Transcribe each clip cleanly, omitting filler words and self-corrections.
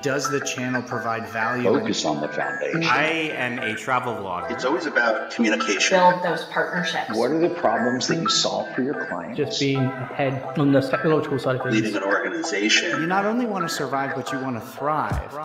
Does the channel provide value? Focus on the foundation. I am a travel vlogger. It's always about communication. Build those partnerships. What are the problems that you solve for your clients? Just being ahead on the technological side of things. Leading an organization. You not only want to survive, but you want to thrive.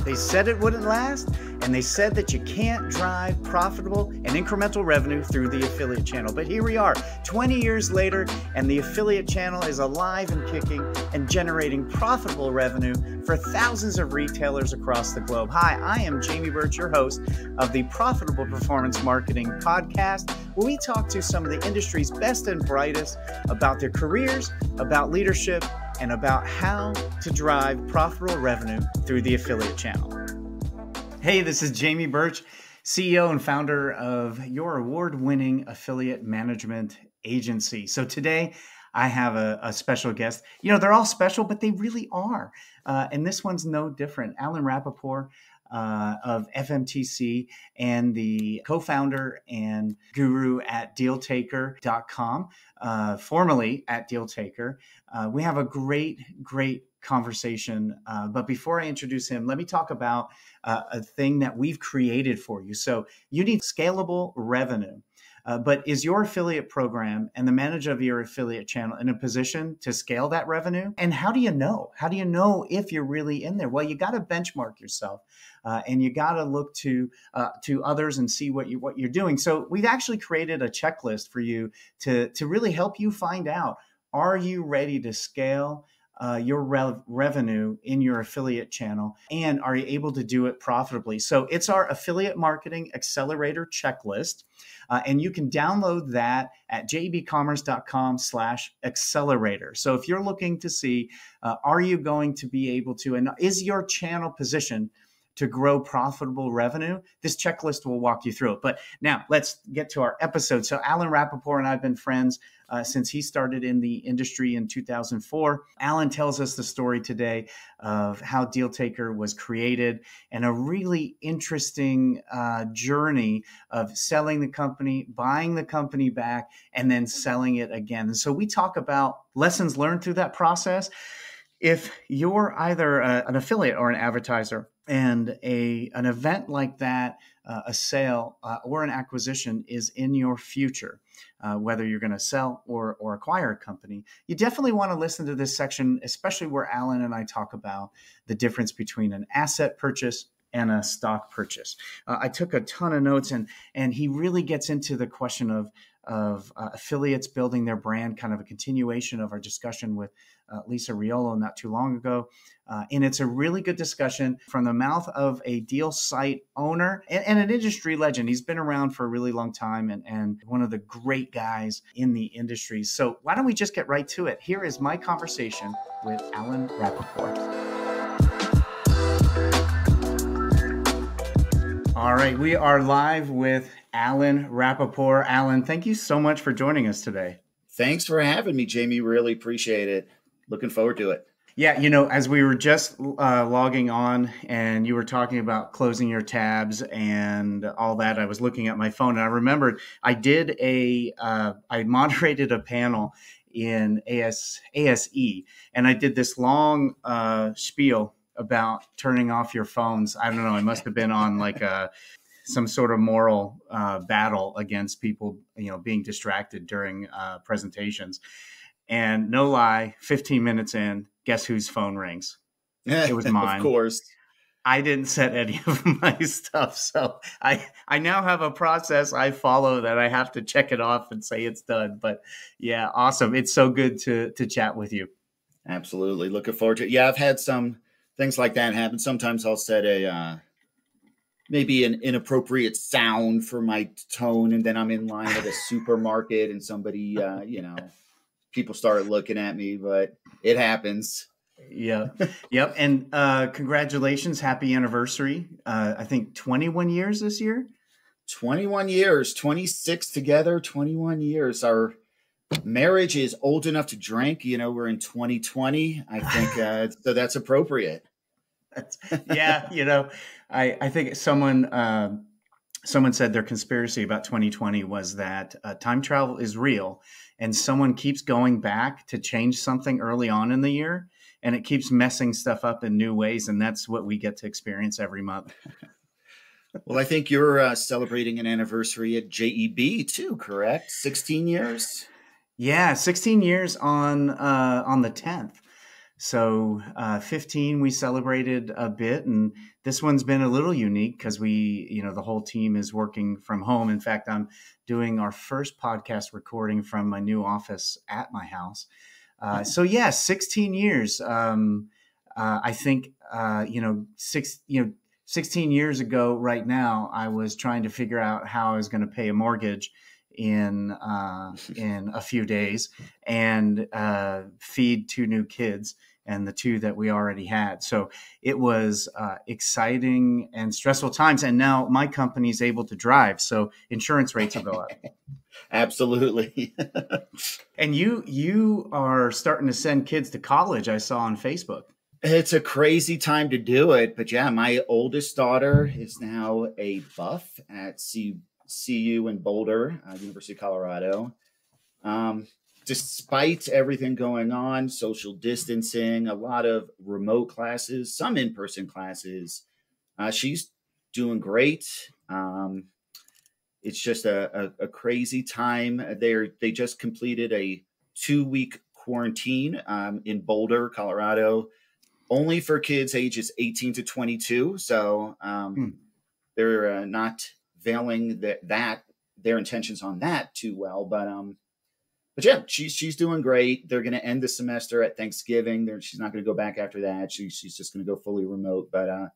They said it wouldn't last, and they said that you can't drive profitable and incremental revenue through the affiliate channel. But here we are, 20 years later, and the affiliate channel is alive and kicking and generating profitable revenue for thousands of retailers across the globe. Hi, I am Jamie Birch, your host of the Profitable Performance Marketing Podcast, where we talk to some of the industry's best and brightest about their careers, about leadership, and about how to drive profitable revenue through the affiliate channel. Hey, this is Jamie Birch, CEO and founder of your award-winning affiliate management agency. So today I have a special guest. You know, they're all special, but they really are. And this one's no different. Alan Rapoport of FMTC and the co-founder and guru at dealtaker.com, formerly at Dealtaker. We have a great conversation. But before I introduce him, let me talk about a thing that we've created for you. So you need scalable revenue. But is your affiliate program and the manager of your affiliate channel in a position to scale that revenue? And how do you know? How do you know if you're really in there? Well, you got to benchmark yourself, and you got to look to others and see what you're doing. So we've actually created a checklist for you to really help you find out: are you ready to scale your revenue in your affiliate channel, and are you able to do it profitably? So it's our affiliate marketing accelerator checklist. And you can download that at JEBCommerce.com/accelerator. So if you're looking to see, are you going to be able to, and is your channel positioned to grow profitable revenue, this checklist will walk you through it. But now let's get to our episode. So Alan Rapoport and I have been friends since he started in the industry in 2004. Alan tells us the story today of how Dealtaker was created and a really interesting journey of selling the company, buying the company back, and then selling it again. And so we talk about lessons learned through that process. If you're either an affiliate or an advertiser, and an event like that, a sale or an acquisition is in your future, whether you're going to sell or acquire a company, you definitely want to listen to this section, especially where Alan and I talk about the difference between an asset purchase and a stock purchase. I took a ton of notes, and he really gets into the question of affiliates building their brand, kind of a continuation of our discussion with Lisa Riolo not too long ago. And it's a really good discussion from the mouth of a deal site owner and an industry legend. He's been around for a really long time and one of the great guys in the industry. So why don't we just get right to it? Here is my conversation with Alan Rapoport. All right, we are live with Alan Rapoport. Alan, thank you so much for joining us today. Thanks for having me, Jamie. Really appreciate it. Looking forward to it. Yeah, you know, as we were just logging on and you were talking about closing your tabs and all that, I was looking at my phone and I remembered I moderated a panel in ASE, and I did this long spiel about turning off your phones. I don't know, I must have been on like some sort of moral battle against people, being distracted during presentations. And no lie, 15 minutes in, guess whose phone rings? It was mine. Of course. I didn't set any of my stuff. So I now have a process I follow that I have to check it off and say it's done. But yeah, awesome. It's so good to chat with you. Absolutely. Looking forward to it. Yeah, I've had some things like that happen. Sometimes I'll set maybe an inappropriate sound for my tone, and then I'm in line at a supermarket and somebody, people start looking at me, but it happens. Yeah. Yep. And congratulations. Happy anniversary. I think 21 years this year. 21 years, 26 together, 21 years. Our marriage is old enough to drink. We're in 2020. I think so that's appropriate. Yeah. I think someone said their conspiracy about 2020 was that time travel is real and someone keeps going back to change something early on in the year. and it keeps messing stuff up in new ways. And that's what we get to experience every month. Well, I think you're celebrating an anniversary at JEB too, correct? 16 years? Yeah, 16 years on the 10th. So 15, we celebrated a bit, and this one's been a little unique because the whole team is working from home. In fact, I'm doing our first podcast recording from my new office at my house. So yeah, 16 years. I think 16 years ago, right now, I was trying to figure out how I was going to pay a mortgage in a few days and feed 2 new kids and the 2 that we already had. So it was exciting and stressful times. And now my company's able to drive, so insurance rates will go up. Absolutely. And you are starting to send kids to college, I saw on Facebook. It's a crazy time to do it. But yeah, my oldest daughter is now a buff at CU in Boulder, University of Colorado. Despite everything going on, social distancing, a lot of remote classes, some in-person classes, she's doing great. It's just a crazy time. They just completed a 2-week quarantine in Boulder, Colorado, only for kids ages 18 to 22. So they're not veiling their intentions on that too well. But yeah, she's doing great. They're going to end the semester at Thanksgiving. She's not going to go back after that. She's just going to go fully remote. But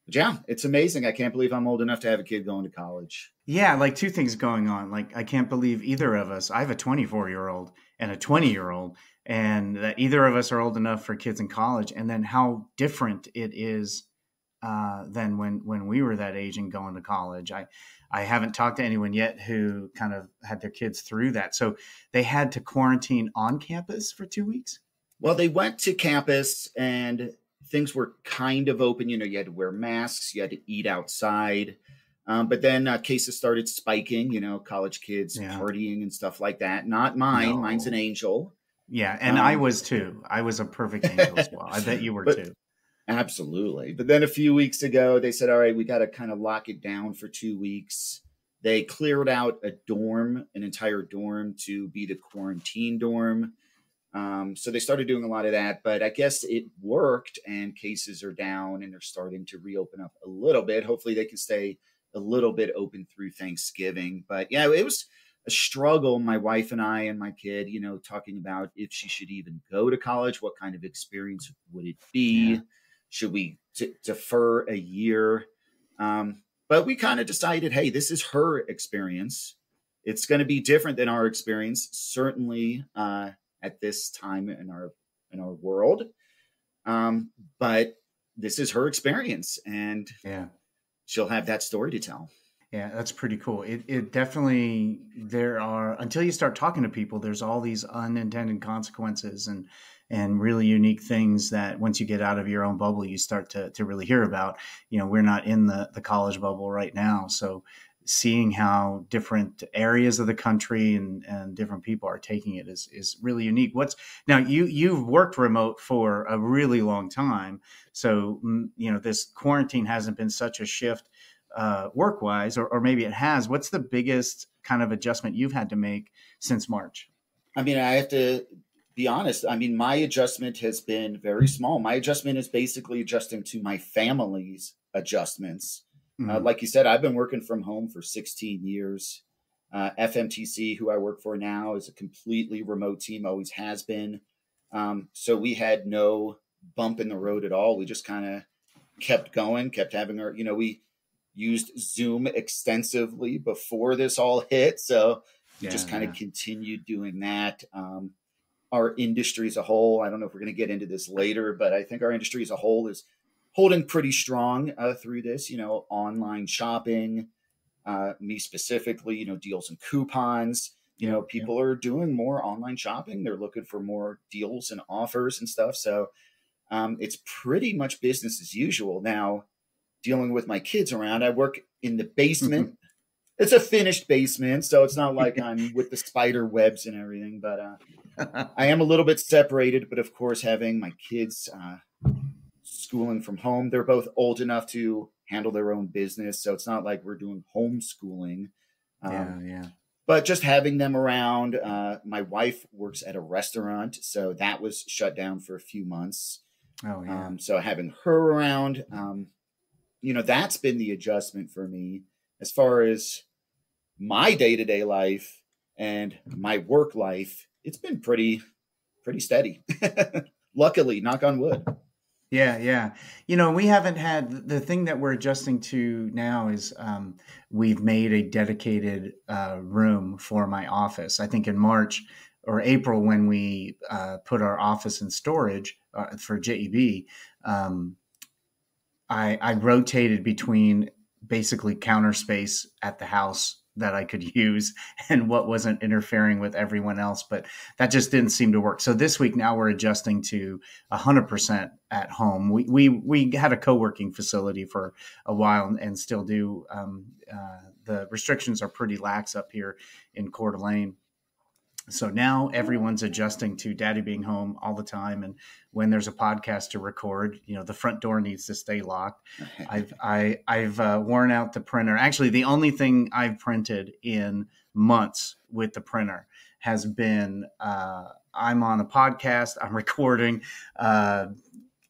yeah, it's amazing. I can't believe I'm old enough to have a kid going to college. Yeah, like 2 things going on. Like, I can't believe either of us. I have a 24-year-old and a 20-year-old, and that either of us are old enough for kids in college. And then how different it is than when we were that age and going to college. I haven't talked to anyone yet who kind of had their kids through that. So they had to quarantine on campus for 2 weeks? Well, they went to campus and things were kind of open. You had to wear masks, you had to eat outside. But then cases started spiking, college kids partying and stuff like that. Not mine. No. Mine's an angel. Yeah. And I was too. I was a perfect angel as well. I bet you were too. Absolutely. But then a few weeks ago, they said, all right, we got to kind of lock it down for 2 weeks. They cleared out an entire dorm to be the quarantine dorm. So they started doing a lot of that, but I guess it worked and cases are down and they're starting to reopen up a little bit. Hopefully they can stay a little bit open through Thanksgiving. But yeah, it was a struggle. My wife and I and my kid, talking about if she should even go to college, what kind of experience would it be? Yeah. Should we defer a year? But we kind of decided, hey, this is her experience. It's going to be different than our experience, certainly at this time in our world. But this is her experience, and she'll have that story to tell. Yeah, that's pretty cool. It definitely, until you start talking to people, there's all these unintended consequences and really unique things that once you get out of your own bubble, you start to really hear about. We're not in the college bubble right now. So seeing how different areas of the country and different people are taking it is really unique. Now you've worked remote for a really long time. So, this quarantine hasn't been such a shift work-wise, or maybe it has. What's the biggest kind of adjustment you've had to make since March? I mean, I have to be honest. I mean, my adjustment has been very small. My adjustment is basically adjusting to my family's adjustments. Mm-hmm. Like you said, I've been working from home for 16 years. FMTC, who I work for now, is a completely remote team, always has been. So we had no bump in the road at all. We just kind of kept going, kept having our, we used Zoom extensively before this all hit. So we just kind of continued doing that. Our industry as a whole, I don't know if we're going to get into this later, but I think our industry as a whole is holding pretty strong through this, online shopping, me specifically, deals and coupons, people are doing more online shopping. They're looking for more deals and offers and stuff. So it's pretty much business as usual. Now, dealing with my kids around, I work in the basement it's a finished basement, so it's not like I'm with the spider webs and everything, but I am a little bit separated. But of course, having my kids schooling from home, they're both old enough to handle their own business, so it's not like we're doing homeschooling. Yeah. But just having them around, my wife works at a restaurant, so that was shut down for a few months. Oh, yeah. So having her around, that's been the adjustment for me as far as my day-to-day life and my work life. It's been pretty steady. Luckily, knock on wood. Yeah. We haven't had the thing that we're adjusting to now is we've made a dedicated room for my office. I think in March or April when we put our office in storage for JEB, I rotated between basically counter space at the house that I could use and what wasn't interfering with everyone else, but that just didn't seem to work. So this week now we're adjusting to 100% at home. We had a co-working facility for a while and still do. The restrictions are pretty lax up here in Coeur d'Alene. So now everyone's adjusting to daddy being home all the time. And when there's a podcast to record, the front door needs to stay locked. I've worn out the printer. Actually, the only thing I've printed in months with the printer has been, I'm on a podcast, I'm recording,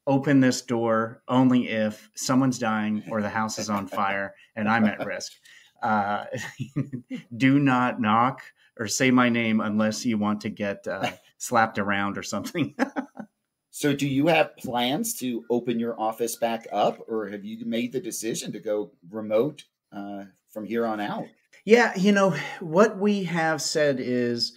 open this door only if someone's dying or the house is on fire and I'm at risk. Do not knock or say my name unless you want to get slapped around or something. So do you have plans to open your office back up, or have you made the decision to go remote from here on out? Yeah, what we have said is,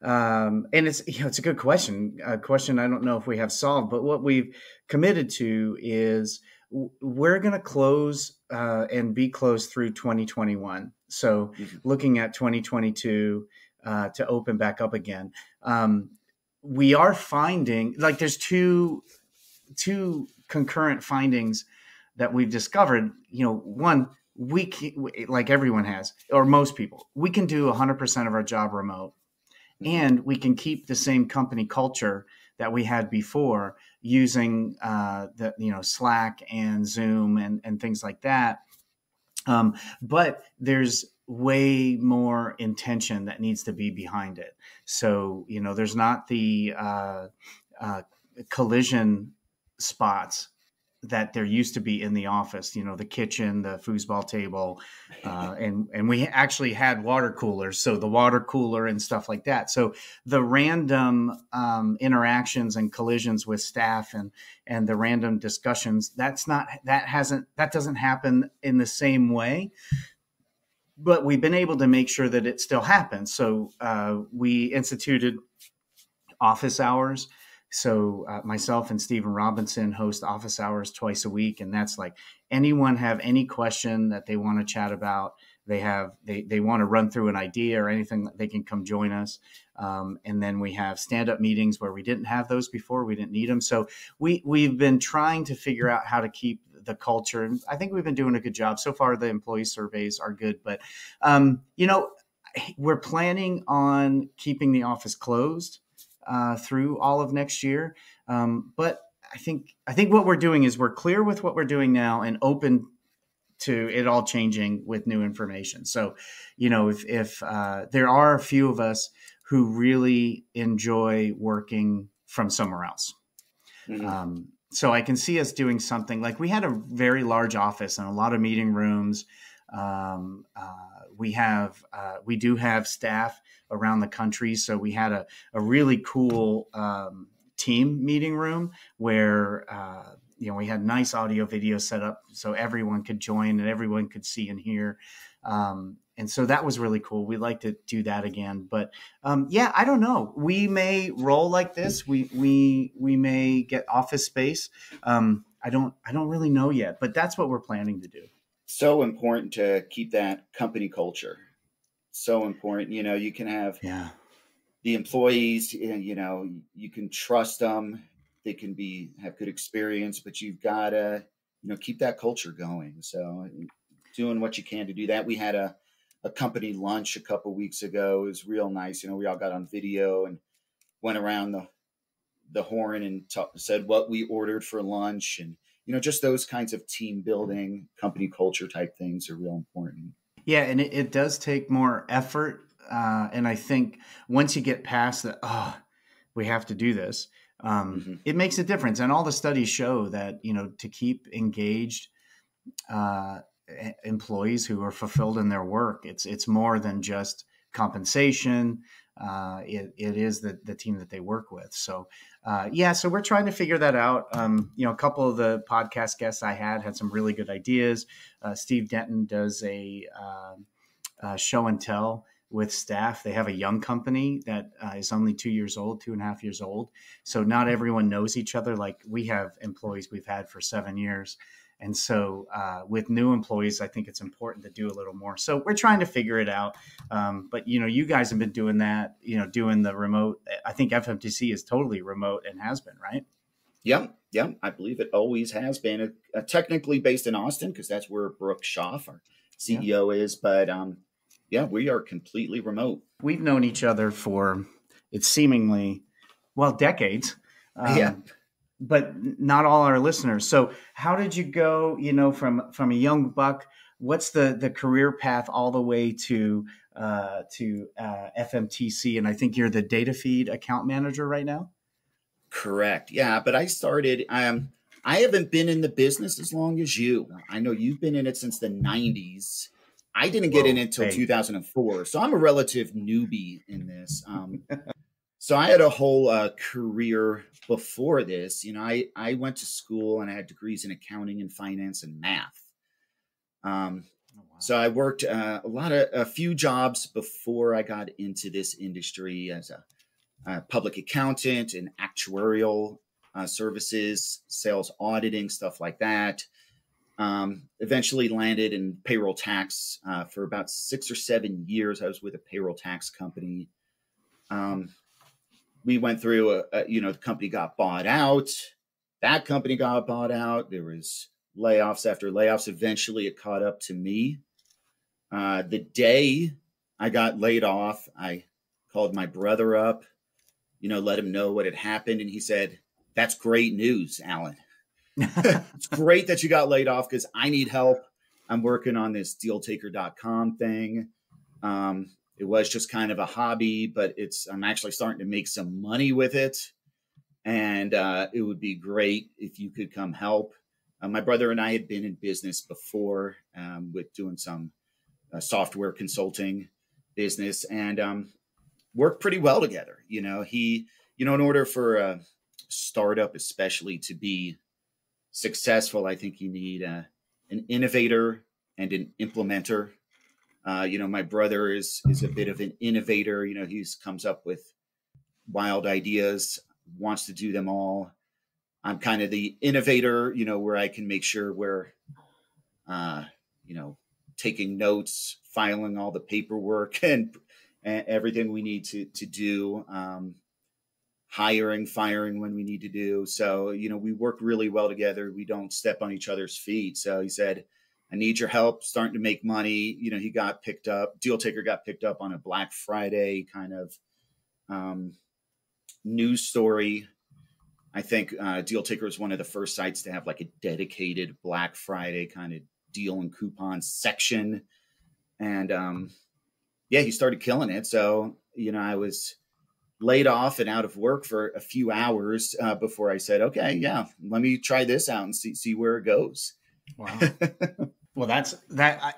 and it's a good question, a question I don't know if we have solved, but what we've committed to is we're going to close and be closed through 2021. So looking at 2022 to open back up again. We are finding like there's two concurrent findings that we've discovered. One, like everyone has, or most people, we can do 100% of our job remote, and we can keep the same company culture that we had before using Slack and Zoom and things like that. But there's way more intention that needs to be behind it. So, there's not the collision spots that there used to be in the office, the kitchen, the foosball table, and we actually had water coolers. So the water cooler and stuff like that. So the random interactions and collisions with staff and the random discussions, that doesn't happen in the same way. But we've been able to make sure that it still happens. So we instituted office hours. So myself and Stephen Robinson host office hours twice a week. And that's like anyone have any question that they want to chat about, they want to run through an idea or anything, they can come join us. And then we have stand-up meetings where we didn't have those before. We didn't need them. So we've been trying to figure out how to keep the culture. And I think we've been doing a good job. So far, the employee surveys are good. But, we're planning on keeping the office closed through all of next year. But I think what we're doing is we're clear with what we're doing now and open to it all changing with new information. So, if there are a few of us who really enjoy working from somewhere else. Mm-hmm. So I can see us doing something like we had a very large office and a lot of meeting rooms. We do have staff around the country. So we had a really cool team meeting room where, we had nice audio video set up so everyone could join and everyone could see and hear. And so that was really cool. We'd like to do that again, but I don't know. We may roll like this. We may get office space. I don't really know yet, but that's what we're planning to do. So important to keep that company culture. So important. You can have the employees, you can trust them. They can have good experience, but you've got to, keep that culture going. So doing what you can to do that. We had a a company lunch a couple weeks ago. It was real nice. We all got on video and went around the horn and said what we ordered for lunch. And, just those kinds of team building, company culture type things are real important. Yeah, and it does take more effort. And I think once you get past that, we have to do this, it makes a difference. And all the studies show that, to keep engaged employees who are fulfilled in their work, it's more than just compensation. It is the team that they work with. So, so we're trying to figure that out. A couple of the podcast guests I had some really good ideas. Steve Denton does a show and tell with staff. They have a young company that is only 2.5 years old. So not everyone knows each other. Like we have employees we've had for 7 years. And so with new employees, I think it's important to do a little more. So we're trying to figure it out. But, you guys have been doing that, doing the remote. I think FMTC is totally remote and has been, right? Yeah. I believe it always has been. Technically based in Austin, because that's where Brooke Schaff, our CEO, is. But we are completely remote. We've known each other for, it's seemingly, decades. But not all our listeners. So how did you go, from a young buck? What's the career path all the way to FMTC? And I think you're the Datafeed account manager right now. Correct. Yeah. But I started, I haven't been in the business as long as you. I know you've been in it since the 90s. I didn't get in until 2004. So I'm a relative newbie in this. So I had a whole career before this. I went to school and I had degrees in accounting and finance and math. So I worked a few jobs before I got into this industry as a public accountant and actuarial services, sales auditing, stuff like that. Eventually landed in payroll tax for about 6 or 7 years. I was with a payroll tax company. We went through the company got bought out. That company got bought out. There was layoffs after layoffs. Eventually it caught up to me. The day I got laid off, I called my brother up, let him know what had happened. And he said, "That's great news, Alan. It's great that you got laid off because I need help. I'm working on this dealtaker.com thing. It was just kind of a hobby, but I'm actually starting to make some money with it. And it would be great if you could come help." My brother and I had been in business before with doing some software consulting business and worked pretty well together. In order for a startup, especially to be successful, I think you need an innovator and an implementer. My brother is a bit of an innovator. He comes up with wild ideas, wants to do them all. I'm kind of the innovator, where I can make sure we're, taking notes, filing all the paperwork and everything we need to do, hiring, firing when we need to do. So, we work really well together. We don't step on each other's feet. So he said, "I need your help starting to make money." He got picked up. DealTaker got picked up on a Black Friday kind of news story. I think DealTaker was one of the first sites to have like a dedicated Black Friday kind of deal and coupon section. And he started killing it. So, I was laid off and out of work for a few hours before I said, "Okay, let me try this out and see where it goes." Wow. Well, that's that.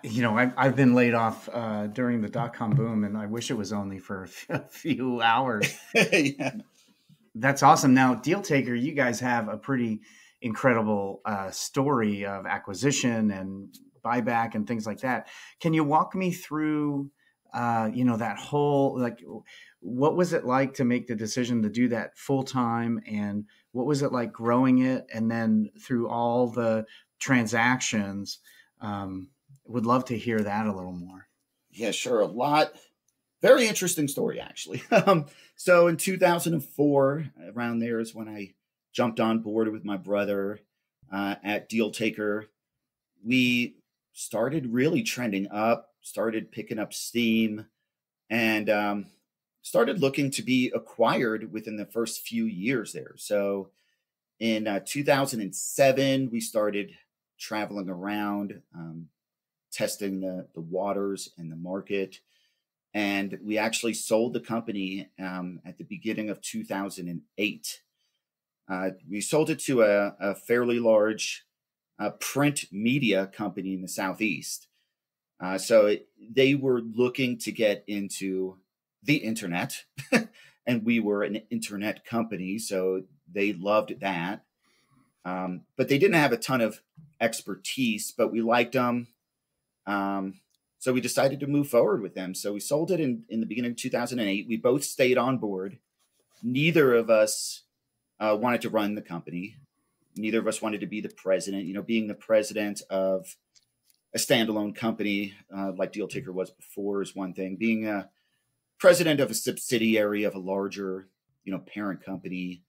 I've been laid off during the .com boom, and I wish it was only for a few hours. Yeah. That's awesome. Now, DealTaker, you guys have a pretty incredible story of acquisition and buyback and things like that. Can you walk me through, that whole, what was it like to make the decision to do that full time, and what was it like growing it, and then through all the transactions? Would love to hear that a little more. Yeah, sure. Very interesting story, actually. So in 2004, around there is when I jumped on board with my brother at DealTaker. We started really trending up, started picking up steam, and started looking to be acquired within the first few years there. So in 2007, we started traveling around, testing the waters and the market. And we actually sold the company at the beginning of 2008. We sold it to a fairly large print media company in the Southeast. So they were looking to get into the internet, and we were an internet company, so they loved that. But they didn't have a ton of expertise, but we liked them. So we decided to move forward with them. So we sold it in the beginning of 2008. We both stayed on board. Neither of us wanted to run the company. Neither of us wanted to be the president. You know, being the president of a standalone company like DealTaker was before is one thing. Being a president of a subsidiary of a larger, parent company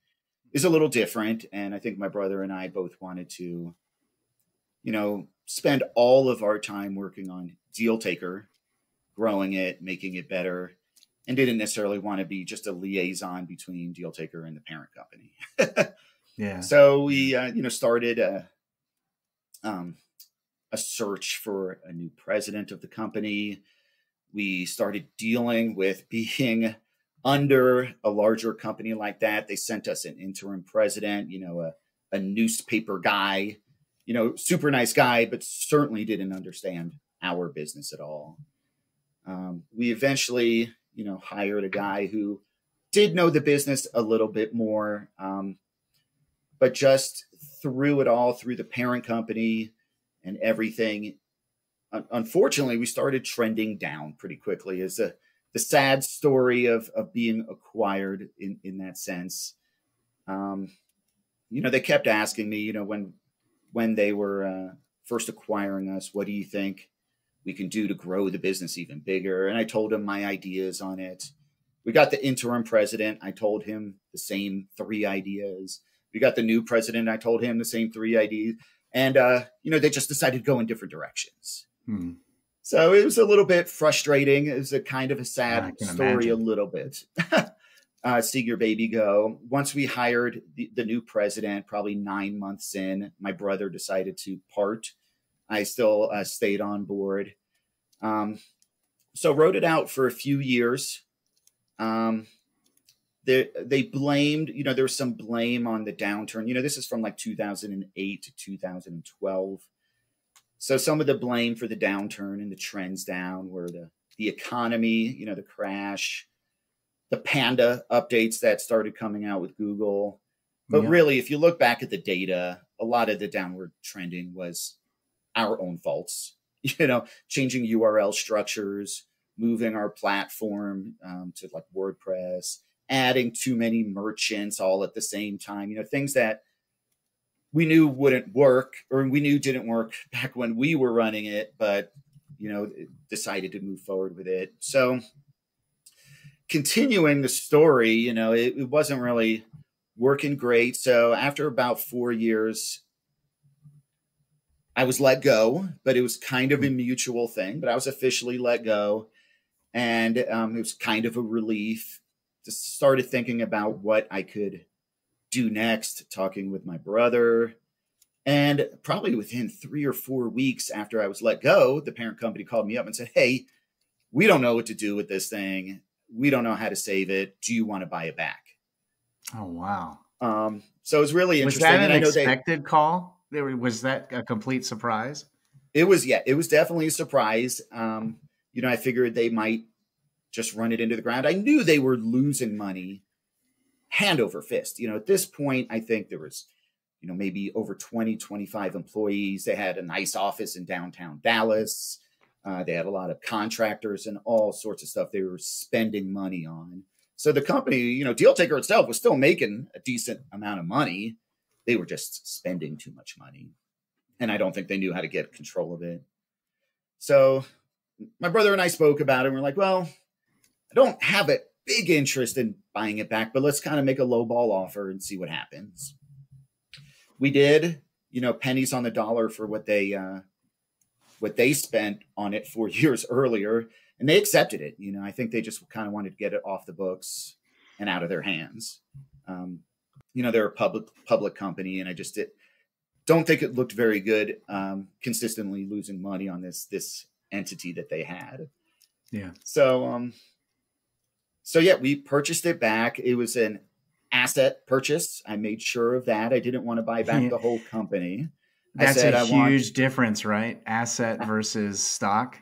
is a little different. And I think my brother and I both wanted to, spend all of our time working on DealTaker, growing it, making it better, and didn't necessarily want to be just a liaison between DealTaker and the parent company. Yeah. So we, started a search for a new president of the company. We started dealing with being under a larger company like that. They sent us an interim president, a newspaper guy, super nice guy, but certainly didn't understand our business at all. We eventually, hired a guy who did know the business a little bit more, but just through it all, through the parent company and everything, unfortunately, we started trending down pretty quickly. Is the sad story of being acquired in that sense. They kept asking me, when they were first acquiring us, what do you think we can do to grow the business even bigger? And I told him my ideas on it. We got the interim president. I told him the same 3 ideas. We got the new president. I told him the same 3 ideas. And, they just decided to go in different directions. So it was a little bit frustrating. It was a kind of a sad story, imagine. A little bit. See your baby go. Once we hired the new president, probably 9 months in, my brother decided to part. I still stayed on board. So wrote it out for a few years. They blamed, there was some blame on the downturn. This is from like 2008 to 2012. So some of the blame for the downturn and the trends down were the economy, the crash, the Panda updates that started coming out with Google. But really, if you look back at the data, a lot of the downward trending was our own faults, changing URL structures, moving our platform to like WordPress, adding too many merchants all at the same time, things that we knew wouldn't work, or we knew didn't work back when we were running it, but, decided to move forward with it. So continuing the story, it wasn't really working great. So after about 4 years, I was let go, but it was kind of a mutual thing, but I was officially let go. And it was kind of a relief. Just started thinking about what I could do next, talking with my brother. And probably within 3 or 4 weeks after I was let go, the parent company called me up and said, "Hey, we don't know what to do with this thing. We don't know how to save it. Do you want to buy it back?" Oh, wow. So it was really interesting. Was that an expected call? Was that a complete surprise? It was definitely a surprise. I figured they might just run it into the ground. I knew they were losing money hand over fist. At this point, I think there was, maybe over 20, 25 employees. They had a nice office in downtown Dallas. They had a lot of contractors and all sorts of stuff they were spending money on. So the company, DealTaker itself was still making a decent amount of money. They were just spending too much money. And I don't think they knew how to get control of it. So my brother and I spoke about it. And we're like, well, I don't have a big interest in buying it back, but let's kind of make a lowball offer and see what happens. We did, pennies on the dollar for what they what they spent on it 4 years earlier, and they accepted it. You know, I think they just kind of wanted to get it off the books and out of their hands. You know, they're a public company, and I just don't think it looked very good, consistently losing money on this entity that they had. Yeah. So yeah, we purchased it back. It was an asset purchase. I made sure of that. I didn't want to buy back the whole company. That's a huge difference, right? Asset versus stock.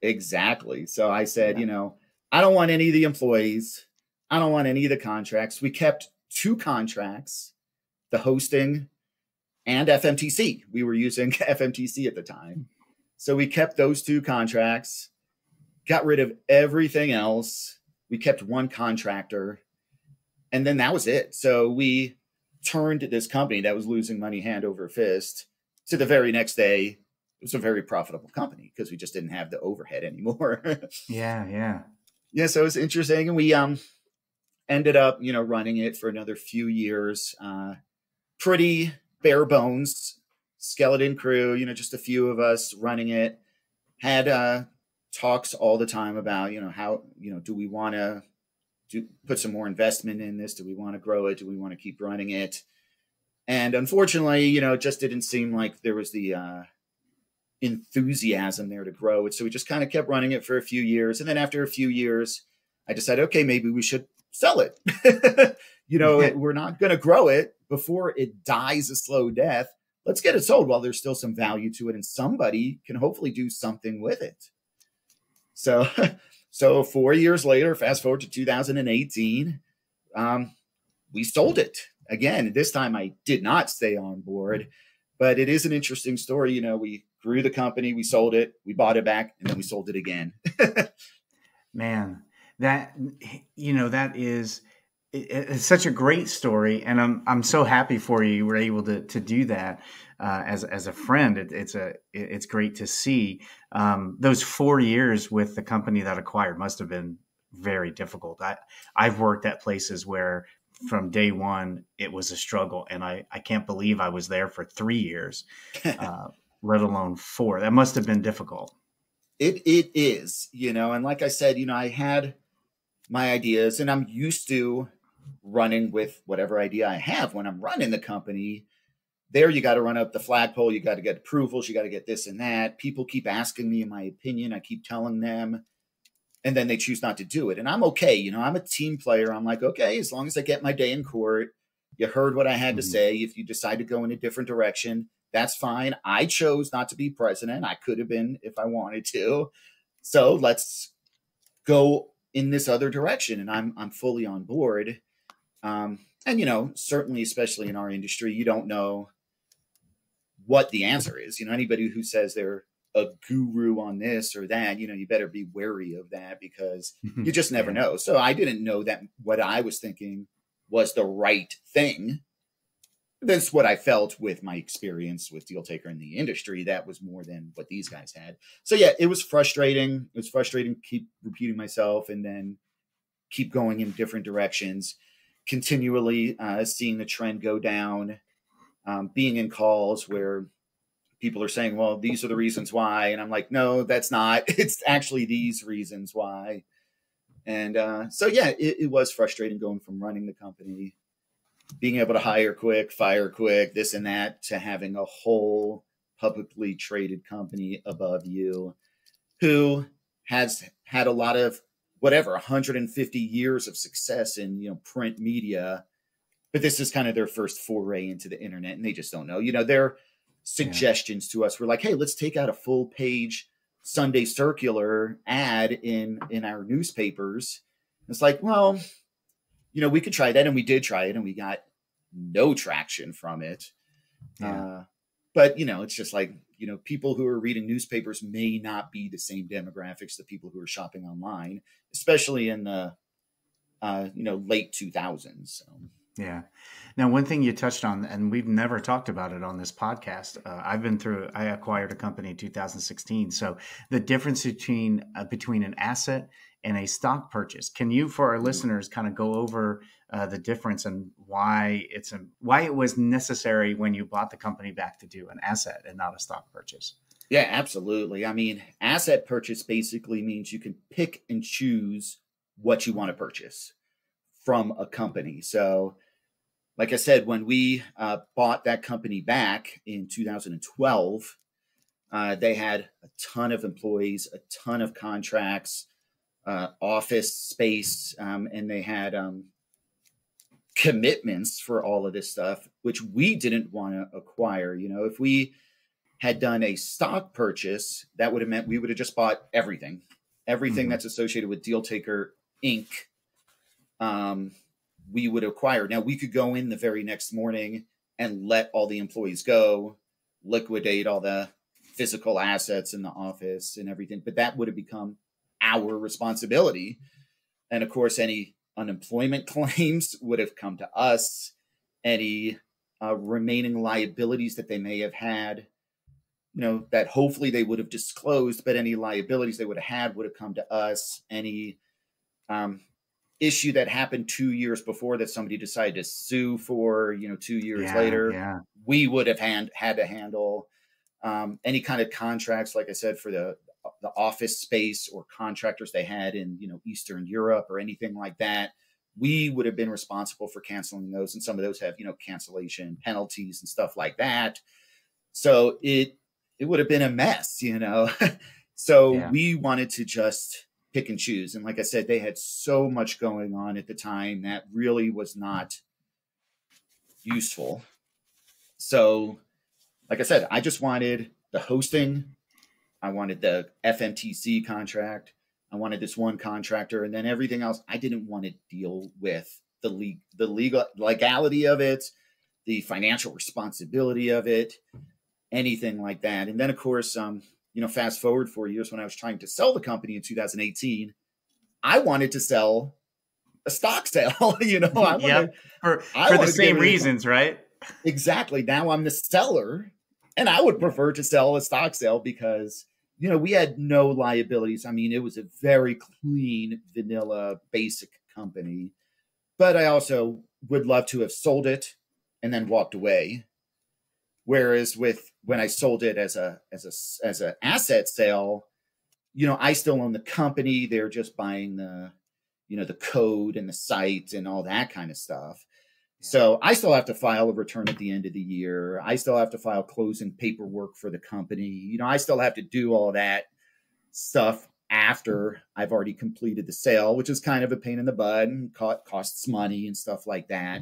Exactly. So I said, you know, I don't want any of the employees. I don't want any of the contracts. We kept 2 contracts, the hosting and FMTC. We were using FMTC at the time. So we kept those 2 contracts, got rid of everything else. We kept 1 contractor, and then that was it. So we turned this company that was losing money hand over fist to the very next day. It was a very profitable company because we just didn't have the overhead anymore. Yeah. So it was interesting. And we ended up, you know, running it for another few years. Pretty bare bones, skeleton crew, you know, just a few of us running it. Had talks all the time about, you know, how, you know, do we want to put some more investment in this? Do we want to grow it? Do we want to keep running it? And unfortunately, you know, it just didn't seem like there was the enthusiasm there to grow it. So we just kind of kept running it for a few years. And then after a few years, I decided, okay, maybe we should sell it. You know, we're not going to grow it before it dies a slow death. Let's get it sold while there's still some value to it, and somebody can hopefully do something with it. So 4 years later, fast forward to 2018, we sold it. Again, this time I did not stay on board, but it is an interesting story. You know, we grew the company, we sold it, we bought it back, and then we sold it again. Man, that, you know, that is, it's such a great story. And I'm so happy for you. You were able to do that as a friend. It's great to see. Those 4 years with the company that acquired must have been very difficult. I've worked at places where from day one, it was a struggle. And I can't believe I was there for 3 years, let alone 4. That must have been difficult. It is, you know, and like I said, you know, I had my ideas, and I'm used to running with whatever idea I have when I'm running the company. There, you got to run up the flagpole. You got to get approvals. You got to get this and that. People keep asking me my opinion. I keep telling them, and then they choose not to do it. And I'm okay. You know, I'm a team player. I'm like, okay, as long as I get my day in court, you heard what I had to say. If you decide to go in a different direction, that's fine. I chose not to be president. I could have been if I wanted to. So let's go in this other direction. And I'm fully on board. And, you know, certainly, especially in our industry, you don't know what the answer is. You know, anybody who says they're a guru on this or that, you know, you better be wary of that because you just never know. So I didn't know that what I was thinking was the right thing. That's what I felt with my experience with Deal Taker in the industry. That was more than what these guys had. So yeah, it was frustrating. It was frustrating to keep repeating myself and then keep going in different directions, continually seeing the trend go down, being in calls where people are saying, well, these are the reasons why. And I'm like, no, that's not. It's actually these reasons why. And so, yeah, it was frustrating going from running the company, being able to hire quick, fire quick, this and that, to having a whole publicly traded company above you who has had a lot of 150 years of success in, you know, print media. But this is kind of their first foray into the internet, and they just don't know. You know, their suggestions to us were like, hey, let's take out a full page Sunday circular ad in our newspapers. It's like, well, you know, we could try that. And we did try it, and we got no traction from it. But, you know, it's just like, you know, people who are reading newspapers may not be the same demographics that people who are shopping online, especially in the, you know, late 2000s. So. Yeah. Now, one thing you touched on, and we've never talked about it on this podcast. I acquired a company in 2016. So the difference between an asset and a stock purchase, can you, for our listeners, kind of go over the difference and why it was necessary when you bought the company back to do an asset and not a stock purchase? Yeah, absolutely. I mean, asset purchase basically means you can pick and choose what you want to purchase from a company. So, like I said, when we bought that company back in 2012, they had a ton of employees, a ton of contracts, office space, and they had commitments for all of this stuff, which we didn't want to acquire. You know, if we had done a stock purchase, that would have meant we would have just bought everything, that's associated with Deal Taker Inc. We would acquire. Now we could go in the very next morning and let all the employees go, liquidate all the physical assets in the office and everything, but that would have become our responsibility. And of course, any unemployment claims would have come to us. Any remaining liabilities that they may have had, you know, that hopefully they would have disclosed, but any liabilities they would have had would have come to us. Any issue that happened 2 years before that somebody decided to sue for, you know, 2 years later, we would have had to handle. Any kind of contracts, like I said, for the office space or contractors they had in, you know, Eastern Europe or anything like that, we would have been responsible for canceling those. And some of those have, you know, cancellation penalties and stuff like that. So it would have been a mess, you know. So we wanted to just pick and choose. And like I said, they had so much going on at the time that really was not useful. So like I said, I just wanted the hosting. I wanted the FMTC contract. I wanted this one contractor, and then everything else. I didn't want to deal with the legality of it, the financial responsibility of it, anything like that. And then, of course, you know, fast forward 4 years when I was trying to sell the company in 2018, I wanted to sell a stock sale. You know, for the same reasons, right? Exactly. Now I'm the seller. And I would prefer to sell a stock sale because, you know, we had no liabilities. I mean, it was a very clean, vanilla, basic company. But I also would love to have sold it and then walked away. Whereas when I sold it as an asset sale, you know, I still own the company. They're just buying the, you know, the code and the site and all that kind of stuff. So I still have to file a return at the end of the year. I still have to file closing paperwork for the company. You know, I still have to do all that stuff after I've already completed the sale, which is kind of a pain in the butt and costs money and stuff like that.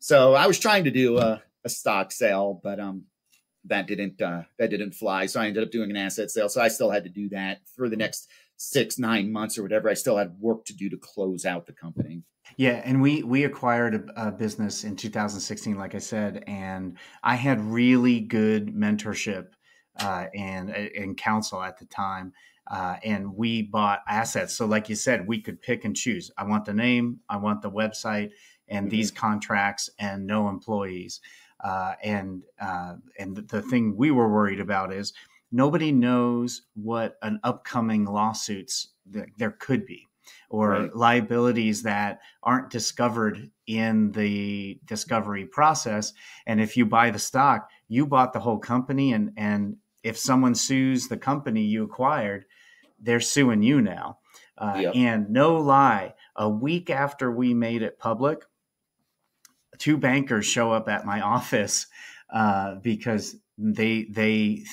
So I was trying to do a stock sale, but that didn't fly. So I ended up doing an asset sale. So I still had to do that for the next 6-9 months or whatever. I still had work to do to close out the company. Yeah, and we acquired a business in 2016, like I said, and I had really good mentorship and counsel at the time, and we bought assets. So, like you said, we could pick and choose. I want the name, I want the website, and these contracts, and no employees. And the thing we were worried about is nobody knows what an upcoming lawsuits there could be, or liabilities that aren't discovered in the discovery process. And if you buy the stock, you bought the whole company. And if someone sues the company you acquired, they're suing you now. And no lie, a week after we made it public, 2 bankers show up at my office because they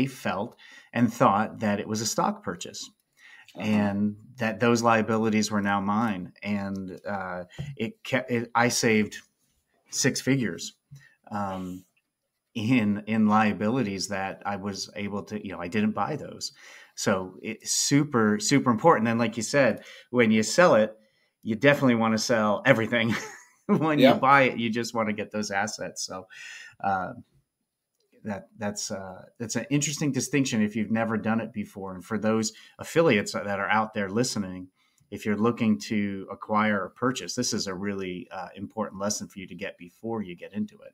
felt and thought that it was a stock purchase. And that those liabilities were now mine, and I saved 6 figures in liabilities that I was able to. You know, I didn't buy those, so it's super important. And like you said, when you sell it, you definitely want to sell everything. When you buy it, you just want to get those assets. So. That's an interesting distinction if you've never done it before. And for those affiliates that are out there listening, if you're looking to acquire or purchase, this is a really important lesson for you to get before you get into it.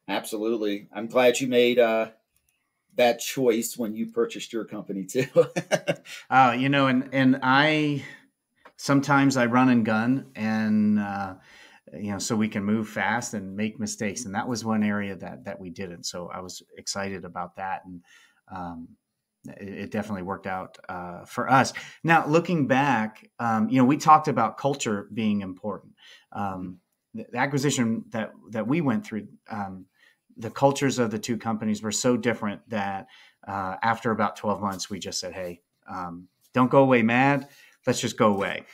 Absolutely. I'm glad you made that choice when you purchased your company too. You know, and I sometimes I run and gun, and so we can move fast and make mistakes. And that was one area that we didn't. So I was excited about that. And it definitely worked out for us. Now, looking back, we talked about culture being important. The acquisition that we went through, the cultures of the two companies were so different that after about 12 months, we just said, hey, don't go away mad. Let's just go away.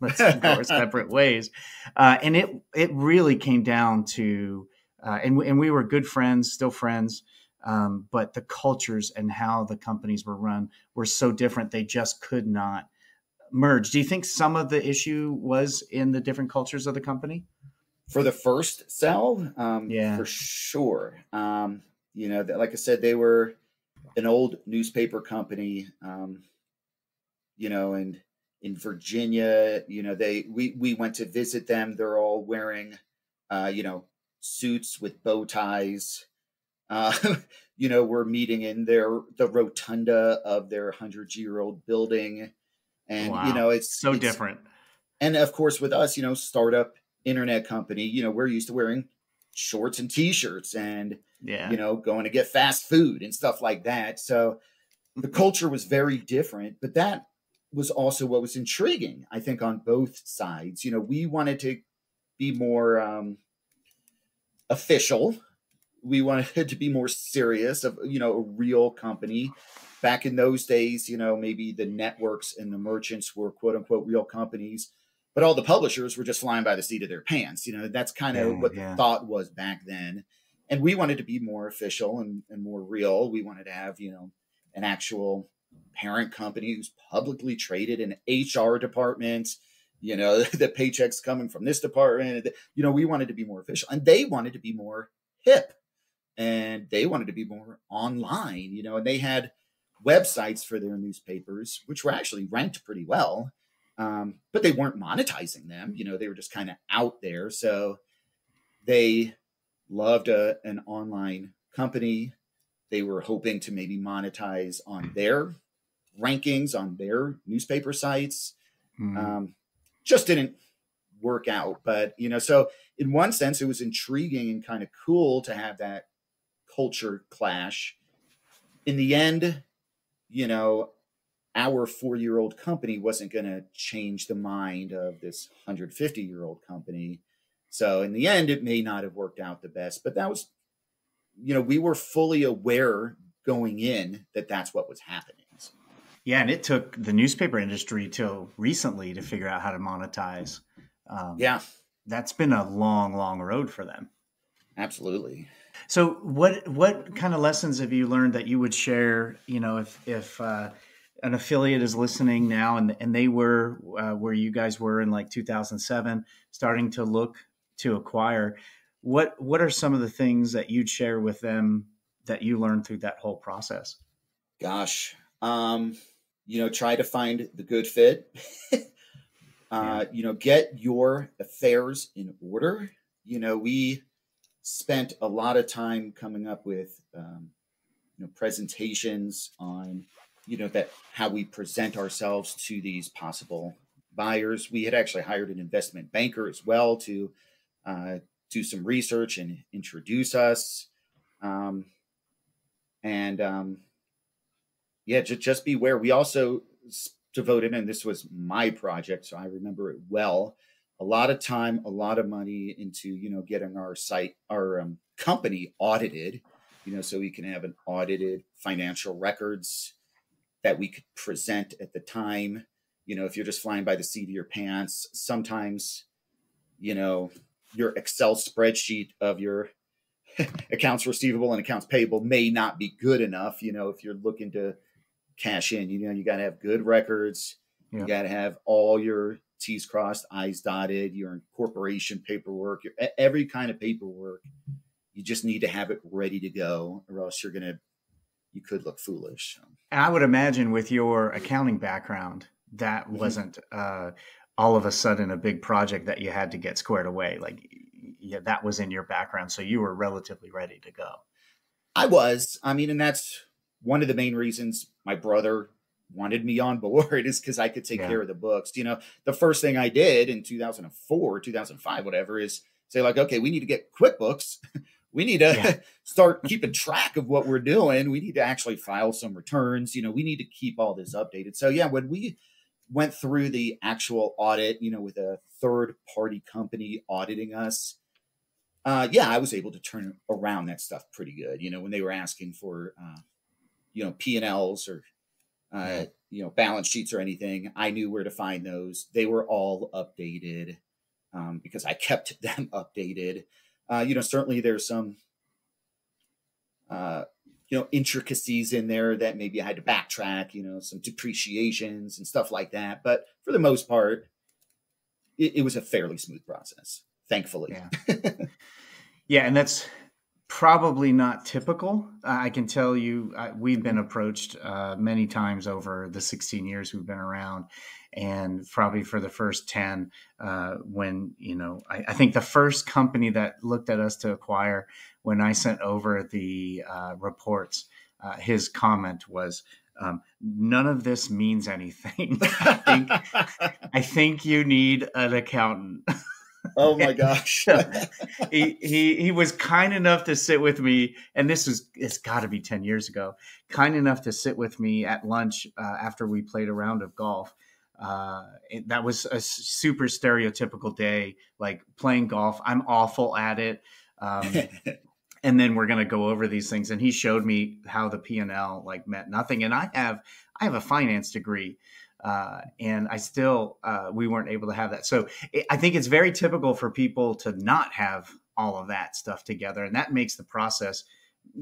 Let's go our separate ways. And it really came down to, and we were good friends, still friends, but the cultures and how the companies were run were so different. They just could not merge. Do you think some of the issue was in the different cultures of the company? For the first sell, for sure. Like I said, they were an old newspaper company, and in Virginia, we went to visit them. They're all wearing, suits with bow ties. We're meeting in the rotunda of their 100-year-old building. And, wow. It's different. And of course with us, startup internet company, we're used to wearing shorts and t-shirts and, going to get fast food and stuff like that. So the culture was very different, but that was also what was intriguing, I think, on both sides. We wanted to be more official. We wanted to be more serious of, a real company. Back in those days, maybe the networks and the merchants were quote unquote real companies, but all the publishers were just flying by the seat of their pants. That's kind of what the thought was back then. And we wanted to be more official and more real. We wanted to have, an actual parent company who's publicly traded, an HR department, the paychecks coming from this department. We wanted to be more official, and they wanted to be more hip, and they wanted to be more online, and they had websites for their newspapers, which were actually ranked pretty well. But they weren't monetizing them. They were just kind of out there. So they loved an online company. They were hoping to maybe monetize on their rankings on their newspaper sites. Just didn't work out. But, so in one sense, it was intriguing and kind of cool to have that culture clash. In the end, our 4-year-old company wasn't going to change the mind of this 150-year-old company. So in the end, it may not have worked out the best, but that was, we were fully aware going in that that's what was happening. Yeah. And it took the newspaper industry till recently to figure out how to monetize. That's been a long, long road for them. Absolutely. So what kind of lessons have you learned that you would share, if an affiliate is listening now and they were where you guys were in like 2007, starting to look to acquire, what are some of the things that you'd share with them that you learned through that whole process? Gosh, try to find the good fit, get your affairs in order. We spent a lot of time coming up with, presentations on, that how we present ourselves to these possible buyers. We had actually hired an investment banker as well to do some research and introduce us. Just beware. We also devoted, and this was my project, so I remember it well, a lot of time, a lot of money into, getting our site, our company audited, so we can have an audited financial records that we could present at the time. If you're just flying by the seat of your pants, sometimes, your Excel spreadsheet of your accounts receivable and accounts payable may not be good enough. If you're looking to cash in, you got to have good records. You got to have all your T's crossed, I's dotted, your incorporation paperwork, every kind of paperwork. You just need to have it ready to go, or else you could look foolish. And I would imagine with your accounting background, that wasn't all of a sudden a big project that you had to get squared away. That was in your background. So you were relatively ready to go. I was. And that's one of the main reasons my brother wanted me on board is because I could take care of the books. You know, the first thing I did in 2004, 2005, whatever, is say like, okay, we need to get QuickBooks. We need to start keeping track of what we're doing. We need to actually file some returns. You know, we need to keep all this updated. So yeah, when we went through the actual audit, you know, with a third party company auditing us, I was able to turn around that stuff pretty good. You know, when they were asking for, you know, P&Ls or, you know, balance sheets or anything, I knew where to find those. They were all updated because I kept them updated. You know, certainly there's some, you know, intricacies in there that maybe I had to backtrack, you know, some depreciations and stuff like that. But for the most part, it was a fairly smooth process, thankfully. Yeah, and that's probably not typical. I can tell you, we've been approached many times over the 16 years we've been around, and probably for the first 10, when, you know, I think the first company that looked at us to acquire, when I sent over the reports, his comment was, none of this means anything. I think you need an accountant. Oh my gosh. he was kind enough to sit with me, and it's got to be 10 years ago, kind enough to sit with me at lunch after we played a round of golf. That was a super stereotypical day, like playing golf. I'm awful at it. And then we're going to go over these things. And he showed me how the P&L like meant nothing. And I have a finance degree. And I still, we weren't able to have that. So I think it's very typical for people to not have all of that stuff together. And that makes the process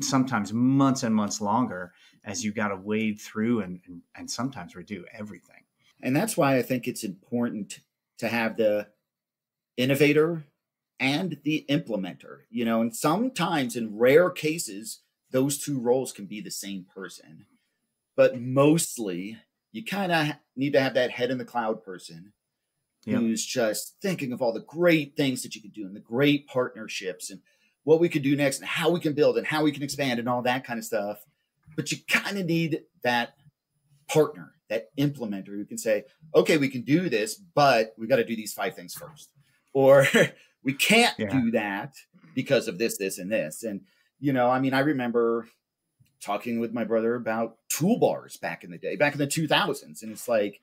sometimes months and months longer as you got to wade through and sometimes redo everything. And that's why I think it's important to have the innovator and the implementer, you know, and sometimes in rare cases, those two roles can be the same person, but mostly you kind of need to have that head in the cloud person who's just thinking of all the great things that you could do and the great partnerships and what we could do next and how we can build and how we can expand and all that kind of stuff. But you kind of need that partner, that implementer who can say, okay, we can do this, but we got to do these 5 things first. Or we can't do that because of this, this, and this. And, you know, I mean, I remember talking with my brother about toolbars back in the day, back in the 2000s. And it's like,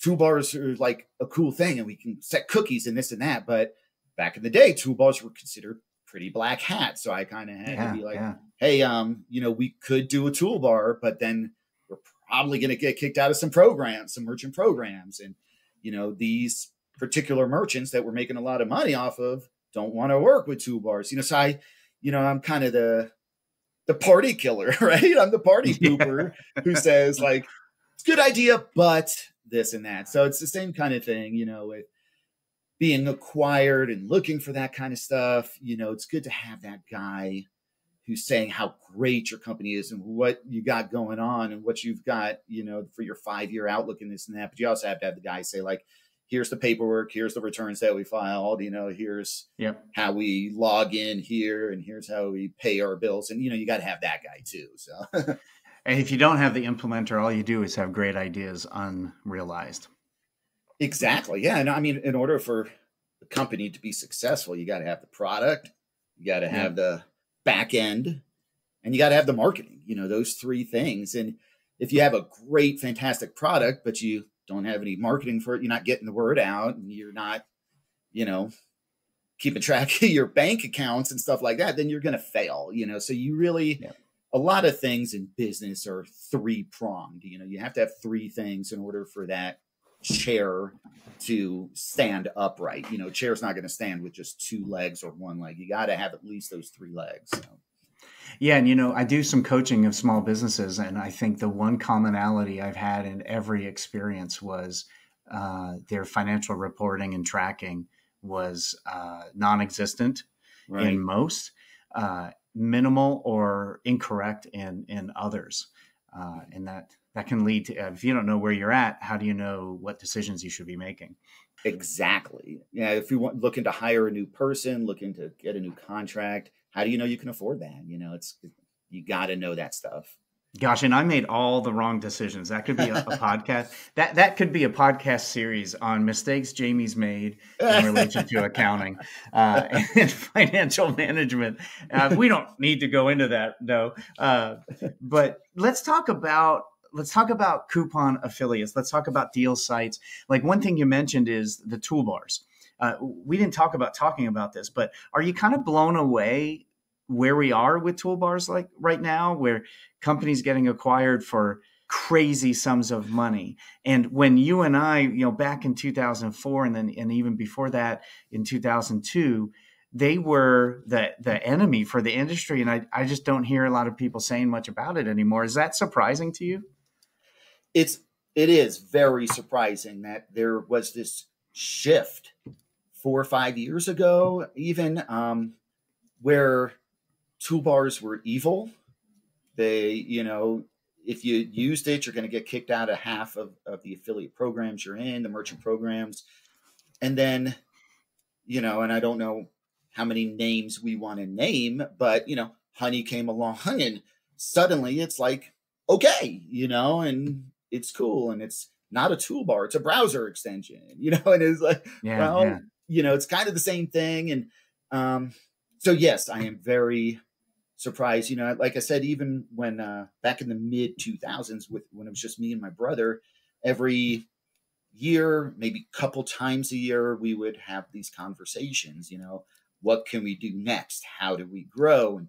toolbars are like a cool thing and we can set cookies and this and that. But back in the day, toolbars were considered pretty black hat. So I kind of had to be like, hey, you know, we could do a toolbar, but then we're probably going to get kicked out of some programs, some merchant programs. And, you know, these particular merchants that we're making a lot of money off of don't want to work with toolbars. You know, so I'm kind of the party killer, right? I'm the party pooper who says like, it's a good idea, but this and that. So it's the same kind of thing, you know, with being acquired and looking for that kind of stuff. You know, it's good to have that guy who's saying how great your company is and what you got going on and what you've got, you know, for your 5-year outlook and this and that. But you also have to have the guy say like, here's the paperwork, here's the returns that we filed, you know, here's how we log in here, and here's how we pay our bills. And, you know, you got to have that guy too. So, and if you don't have the implementer, all you do is have great ideas unrealized. Exactly. Yeah. And I mean, in order for the company to be successful, you got to have the product, you got to have the back end, and you got to have the marketing, you know, those 3 things. And if you have a great, fantastic product, but you don't have any marketing for it, you're not getting the word out, and you're not, you know, keeping track of your bank accounts and stuff like that, then you're going to fail, you know? So you really, a lot of things in business are 3-pronged. You know, you have to have 3 things in order for that chair to stand upright. You know, chair's not going to stand with just 2 legs or 1 leg. You got to have at least those 3 legs. So. Yeah. And, you know, I do some coaching of small businesses, and I think the one commonality I've had in every experience was their financial reporting and tracking was non-existent in most, minimal or incorrect in others. And that can lead to, if you don't know where you're at, how do you know what decisions you should be making? Exactly. Yeah. If you want looking to hire a new person, looking to get a new contract, how do you know you can afford that? You know, you got to know that stuff. Gosh, and I made all the wrong decisions. That could be a podcast. That could be a podcast series on mistakes Jamie's made in relation to accounting and financial management. We don't need to go into that, no. But let's talk about coupon affiliates. Let's talk about deal sites. Like one thing you mentioned is the toolbars. We didn't talking about this, but are you kind of blown away where we are with toolbars like right now, where companies getting acquired for crazy sums of money? And when you and I, back in 2004 and even before that in 2002, they were the enemy for the industry. And I just don't hear a lot of people saying much about it anymore. Is that surprising to you? It is very surprising that there was this shift 4 or 5 years ago, even where toolbars were evil. They, if you used it, you're going to get kicked out of half of the affiliate programs you're in, the merchant programs. And then, and I don't know how many names we want to name, but, Honey came along and suddenly it's like, okay, and it's cool. And it's not a toolbar, it's a browser extension, and it's like, it's kind of the same thing. And so, yes, I am very surprised. Like I said, even when back in the mid 2000s, when it was just me and my brother, every year, maybe a couple times a year, we would have these conversations. What can we do next? How do we grow? And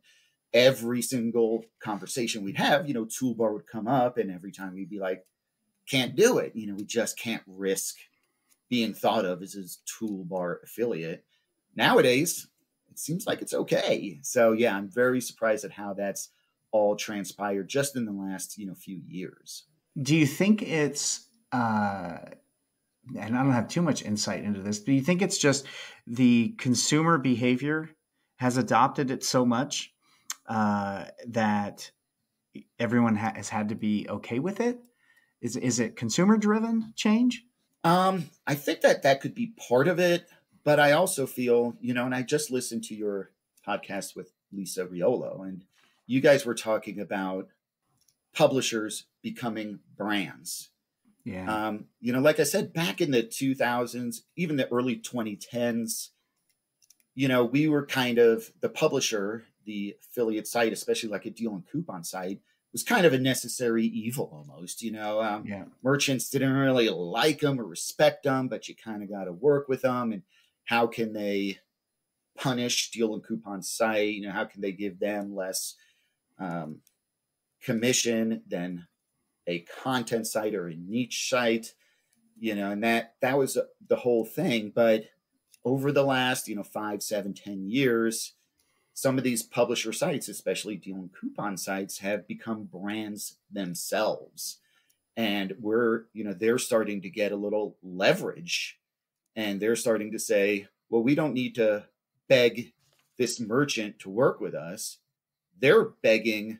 every single conversation we'd have, toolbar would come up, and every time we'd be like, can't do it. We just can't risk being thought of as a toolbar affiliate. Nowadays, it seems like it's okay. So yeah, I'm very surprised at how that's all transpired just in the last, few years. Do you think it's, and I don't have too much insight into this, do you think it's just the consumer behavior has adopted it so much that everyone has had to be okay with it? Is it consumer driven change? I think that could be part of it. But I also feel, and I just listened to your podcast with Lisa Riolo, and you guys were talking about publishers becoming brands. Yeah. Like I said, back in the 2000s, even the early 2010s, we were kind of the publisher, the affiliate site, especially like a deal and coupon site, was kind of a necessary evil almost. Merchants didn't really like them or respect them, but you kind of got to work with them. And how can they punish deal and coupon site? How can they give them less commission than a content site or a niche site? And that was the whole thing. But over the last, 5, 7, 10 years, some of these publisher sites, especially deal and coupon sites, have become brands themselves. And they're starting to get a little leverage. And they're starting to say, well, we don't need to beg this merchant to work with us. They're begging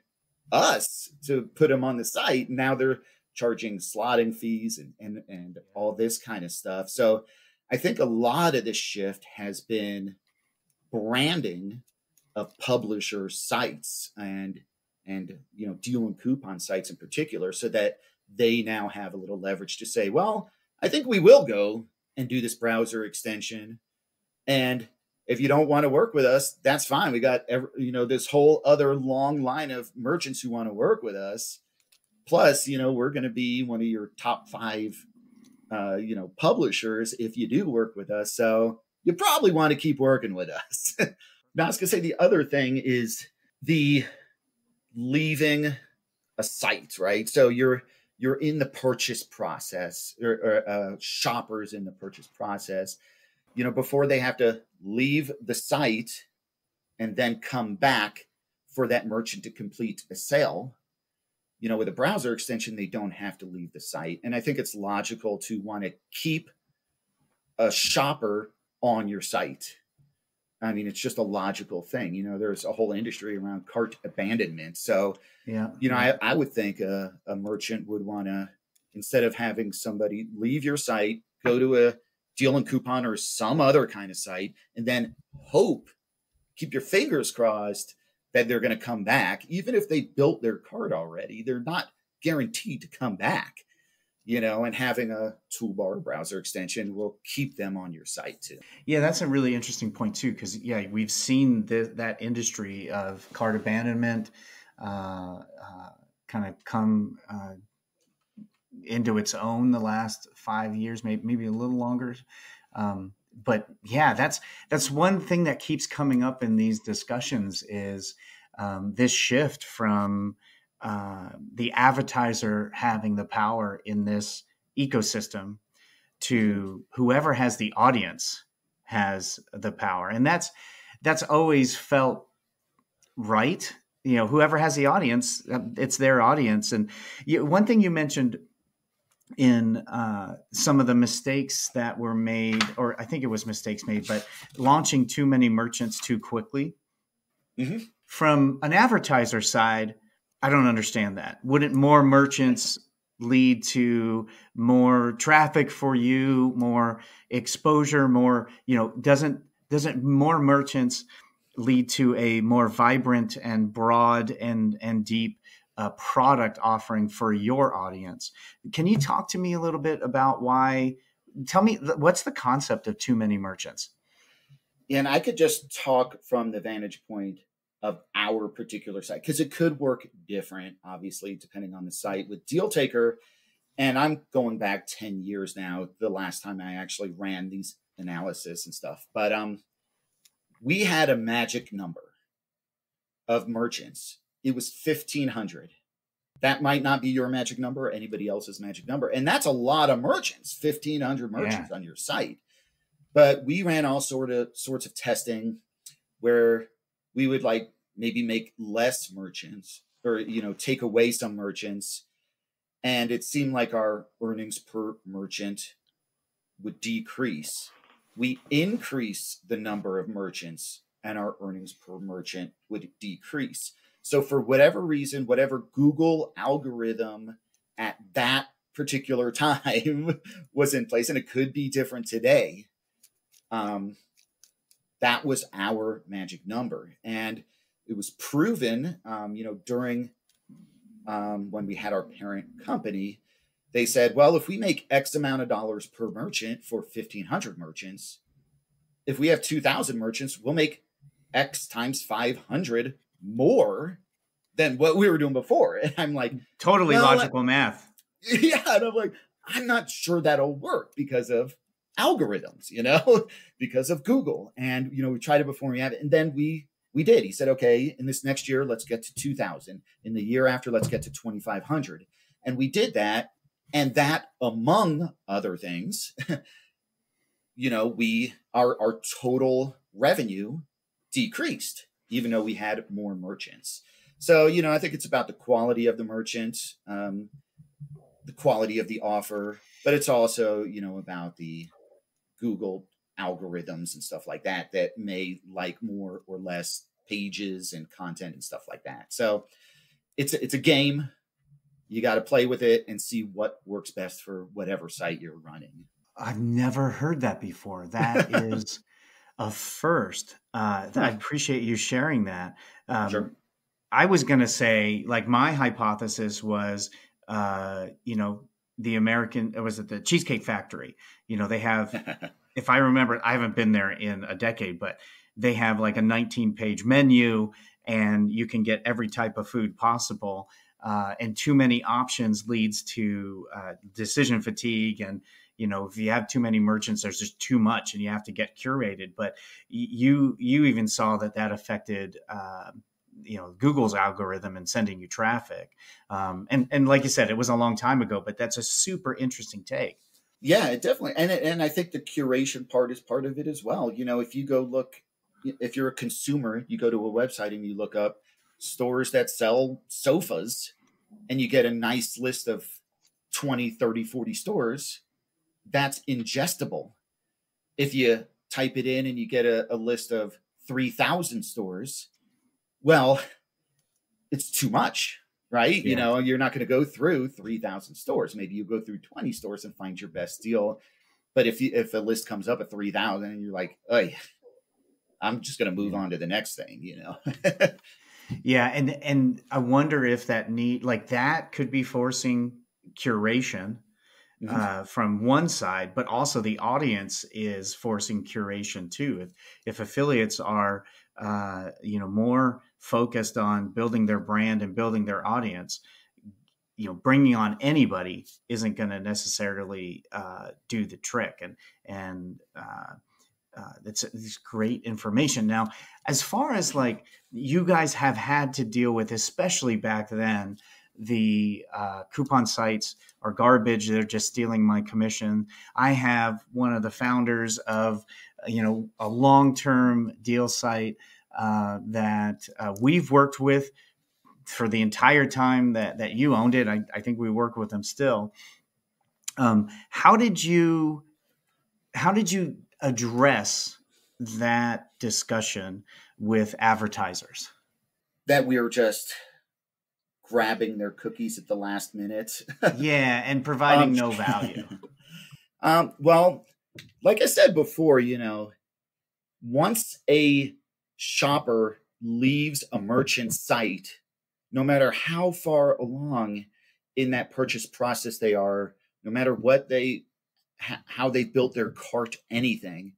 us to put them on the site. Now they're charging slotting fees and all this kind of stuff. So I think a lot of this shift has been branding of publisher sites and deal and coupon sites in particular, so that they now have a little leverage to say, well, I think we will go and do this browser extension. And if you don't want to work with us, that's fine. We got, this whole other long line of merchants who want to work with us. Plus, we're going to be one of your top 5, publishers if you do work with us. So you probably want to keep working with us. Now, I was going to say the other thing is the leaving a site, right? So you're in the purchase process, or shoppers in the purchase process, before they have to leave the site and then come back for that merchant to complete a sale. With a browser extension, they don't have to leave the site. And I think it's logical to want to keep a shopper on your site. I mean, it's just a logical thing. There's a whole industry around cart abandonment. So, I would think a merchant would want to, instead of having somebody leave your site, go to a deal and coupon or some other kind of site, and then keep your fingers crossed that they're going to come back. Even if they built their cart already, they're not guaranteed to come back, and having a toolbar browser extension will keep them on your site too. Yeah, that's a really interesting point too, because we've seen that industry of cart abandonment kind of come into its own the last 5 years, maybe a little longer. But yeah, that's one thing that keeps coming up in these discussions is this shift from the advertiser having the power in this ecosystem to whoever has the audience has the power. And that's always felt right. Whoever has the audience, it's their audience. And one thing you mentioned in some of the mistakes that were made, or I think it was mistakes made, but launching too many merchants too quickly. Mm-hmm. From an advertiser side, I don't understand that. Wouldn't more merchants lead to more traffic for you, more exposure, more, doesn't more merchants lead to a more vibrant and broad and deep product offering for your audience? Can you talk to me a little bit about tell me, what's the concept of too many merchants? And I could just talk from the vantage point of our particular site, because it could work different, obviously, depending on the site. With Deal Taker, and I'm going back 10 years now, the last time I actually ran these analysis and stuff. But we had a magic number of merchants. It was 1,500. That might not be your magic number, or anybody else's magic number. And that's a lot of merchants, 1,500 merchants on your site. But we ran all sorts of testing where we would maybe make less merchants or, take away some merchants. And it seemed like our earnings per merchant would decrease. We increase the number of merchants and our earnings per merchant would decrease. So for whatever reason, whatever Google algorithm at that particular time was in place, and it could be different today, that was our magic number. And it was proven, during when we had our parent company, they said, well, if we make X amount of dollars per merchant for 1,500 merchants, if we have 2,000 merchants, we'll make X times 500 more than what we were doing before. And I'm like, totally logical math. Yeah. And I'm like, I'm not sure that'll work because of algorithms, because of Google. And, we tried it before we had it. And then we did. He said, okay, in this next year, let's get to 2,000. In the year after, let's get to 2,500. And we did that. And that, among other things, our total revenue decreased, even though we had more merchants. So, I think it's about the quality of the merchant, the quality of the offer, but it's also, about the Google algorithms and stuff like that may like more or less pages and content and stuff like that. So it's a game. You got to play with it and see what works best for whatever site you're running. I've never heard that before. That is a first. I appreciate you sharing that. Sure. I was going to say, my hypothesis was, the American, was it the Cheesecake Factory? They have, if I remember, I haven't been there in a decade, but they have a 19-page menu and you can get every type of food possible. And too many options leads to decision fatigue. And, if you have too many merchants, there's just too much and you have to get curated. But you even saw that affected Google's algorithm and sending you traffic. And like you said, it was a long time ago, but that's a super interesting take. Yeah, it definitely. And I think the curation part is part of it as well. If you go look, if you're a consumer, you go to a website and you look up stores that sell sofas and you get a nice list of 20, 30, 40 stores, that's ingestible. If you type it in and you get a list of 3,000 stores, well, it's too much, right? Yeah. You're not going to go through 3,000 stores. Maybe you go through 20 stores and find your best deal. But if a list comes up at 3,000 and you're like, hey, I'm just going to move on to the next thing, Yeah, and I wonder if that need like that could be forcing curation from one side, but also the audience is forcing curation too. If affiliates are more focused on building their brand and building their audience, bringing on anybody isn't going to necessarily do the trick. And it's great information. Now, as far as like you guys have had to deal with, especially back then, the coupon sites are garbage. They're just stealing my commission. I have one of the founders of, a long-term deal site that we've worked with for the entire time that you owned it. I think we work with them still. How did you address that discussion with advertisers? That we were just grabbing their cookies at the last minute. Yeah, and providing no value. Well, like I said before, once a shopper leaves a merchant site, no matter how far along in that purchase process they are, no matter what how they built their cart, anything,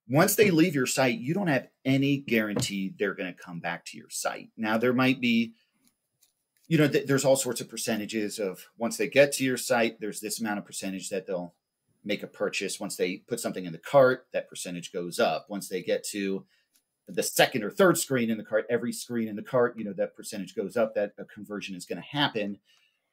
once they leave your site, you don't have any guarantee they're going to come back to your site. Now, there might be, there's all sorts of percentages of once they get to your site, there's this amount of percentage that they'll make a purchase. Once they put something in the cart, that percentage goes up. Once they get to the second or third screen in the cart, every screen in the cart, that percentage goes up, that a conversion is going to happen.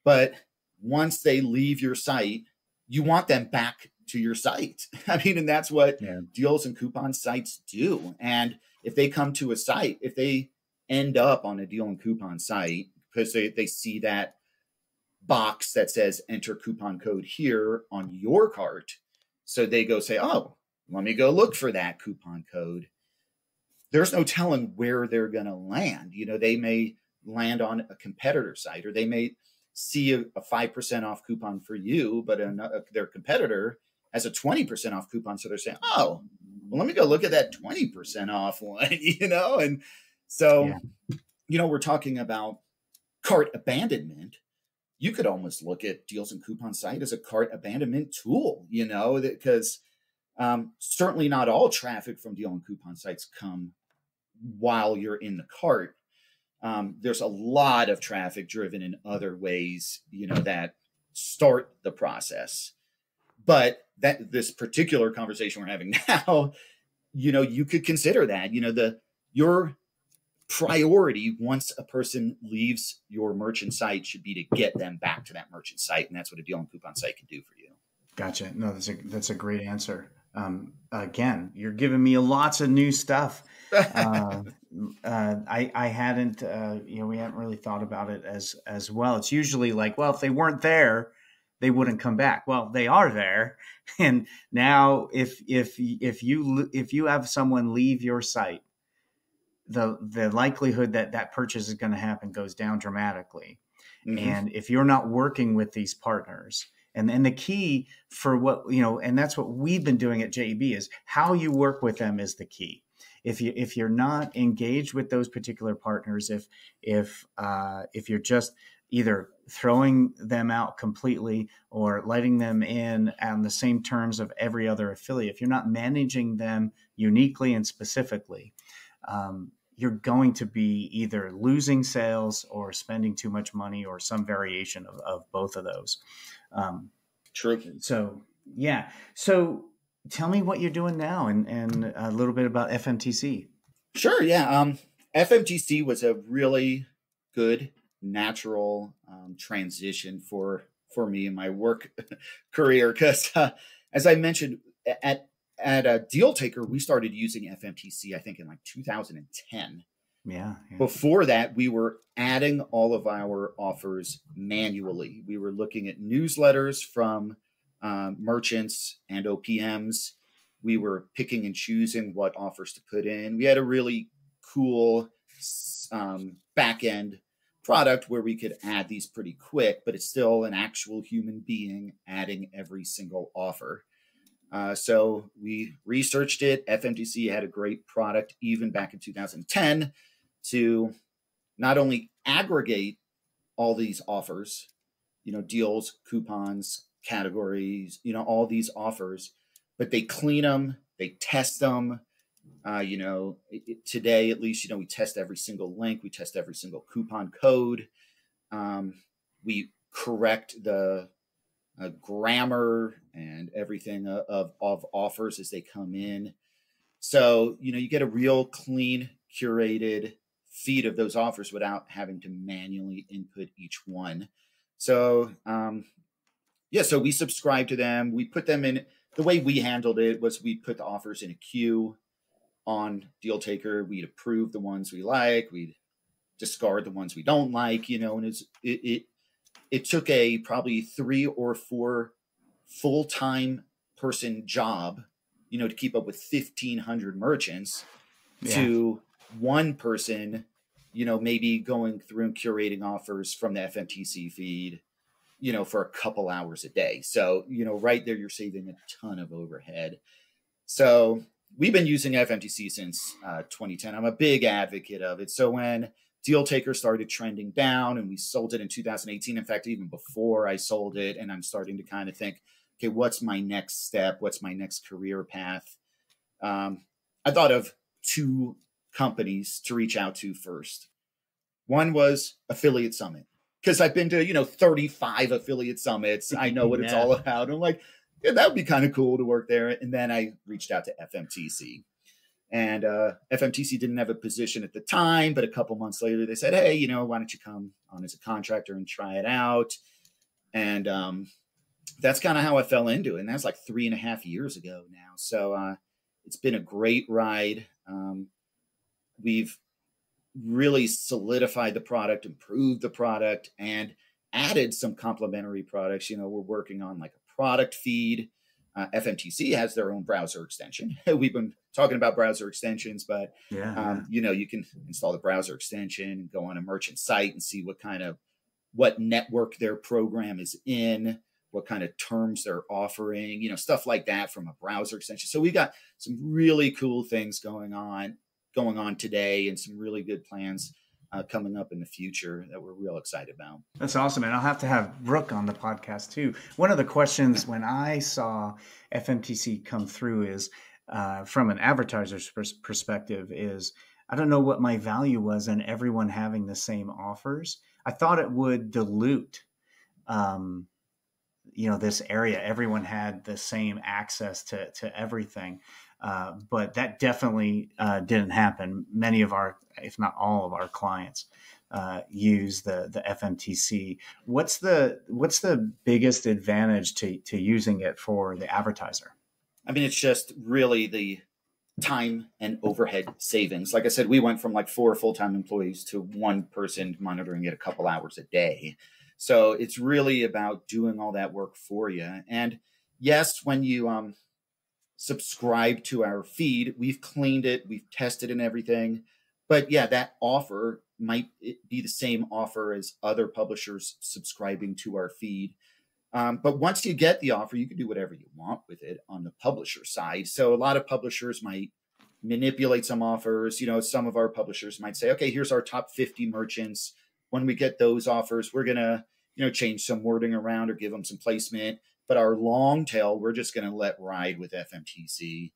But once they leave your site, you want them back to your site. I mean, and that's what deals and coupon sites do. And if they come to a site, if they end up on a deal and coupon site, because they see that box that says enter coupon code here on your cart, so they go say, oh, let me go look for that coupon code. There's no telling where they're going to land. They may land on a competitor site, or they may see a 5% off coupon for you, but their competitor has a 20% off coupon. So they're saying, oh, well, let me go look at that 20% off one, And so, we're talking about cart abandonment. You could almost look at deals and coupon site as a cart abandonment tool, because certainly not all traffic from deal and coupon sites come while you're in the cart. There's a lot of traffic driven in other ways, that start the process. But this particular conversation we're having now, you could consider that, your priority once a person leaves your merchant site should be to get them back to that merchant site. And that's what a deal and coupon site can do for you. Gotcha. No, that's a great answer. Again, you're giving me lots of new stuff. I hadn't, we haven't really thought about it as well. It's usually like, well, if they weren't there, they wouldn't come back. Well, they are there. And now if you have someone leave your site, the likelihood that purchase is going to happen goes down dramatically. Mm-hmm. And if you're not working with these partners, and then the key for what, and that's what we've been doing at JEB, is how you work with them is the key. If you're not engaged with those particular partners, if you're just either throwing them out completely or letting them in on the same terms of every other affiliate, if you're not managing them uniquely and specifically, you're going to be either losing sales or spending too much money or some variation of both of those. True. So, yeah. So tell me what you're doing now and a little bit about FMTC. Sure. Yeah. FMTC was a really good natural transition for me in my work career. Because as I mentioned, at Deal Taker, we started using FMTC, I think, in like 2010. Yeah. Before that, we were adding all of our offers manually. We were looking at newsletters from merchants and OPMs. We were picking and choosing what offers to put in. We had a really cool back-end product where we could add these pretty quick, but it's still an actual human being adding every single offer. So we researched it. FMTC had a great product even back in 2010 to not only aggregate all these offers, deals, coupons, categories, all these offers, but they clean them, they test them. Today, at least, we test every single link, we test every single coupon code. We correct the grammar and everything of offers as they come in. So, you get a real clean, curated feed of those offers without having to manually input each one. So, so we subscribe to them. We put them in. The way we handled it was we put the offers in a queue on Deal Taker. We'd approve the ones we like. We'd discard the ones we don't like, and it took a probably 3 or 4 full-time person job, to keep up with 1,500 merchants to one person, maybe going through and curating offers from the FMTC feed, for a couple hours a day. So, right there, you're saving a ton of overhead. So we've been using FMTC since 2010. I'm a big advocate of it. So when Deal Taker started trending down and we sold it in 2018, in fact, even before I sold it, and I'm starting to kind of think, okay, what's my next step? What's my next career path? I thought of 2 companies to reach out to first. One was Affiliate Summit, because I've been to, 35 affiliate summits. I know what it's all about. I'm like, yeah, that would be kind of cool to work there. And then I reached out to FMTC. And FMTC didn't have a position at the time, but a couple months later, they said, hey, why don't you come on as a contractor and try it out? And that's kind of how I fell into it. And that's like 3.5 years ago now. So it's been a great ride. We've really solidified the product, improved the product, and added some complementary products. We're working on like a product feed. FMTC has their own browser extension. We've been talking about browser extensions, but you can install the browser extension and go on a merchant site and see what network their program is in, what kind of terms they're offering, stuff like that from a browser extension. So we got some really cool things going on today, and some really good plans coming up in the future that we're real excited about. That's awesome. And I'll have to have Brooke on the podcast too. One of the questions when I saw FMTC come through is, from an advertiser's perspective, is I don't know what my value was in everyone having the same offers. I thought it would dilute, this area. Everyone had the same access to everything. But that definitely didn't happen. Many of our, if not all of our clients, use the FMTC. What's the biggest advantage to using it for the advertiser? I mean, it's just really the time and overhead savings. Like I said, we went from like 4 full-time employees to 1 person monitoring it a couple hours a day. So it's really about doing all that work for you. And yes, when you subscribe to our feed, we've cleaned it, we've tested and everything. But yeah, that offer might be the same offer as other publishers subscribing to our feed. But once you get the offer, you can do whatever you want with it on the publisher side. So a lot of publishers might manipulate some offers. Some of our publishers might say, okay, here's our top 50 merchants. When we get those offers, we're going to, change some wording around or give them some placement. But our long tail, we're just going to let ride with FMTC.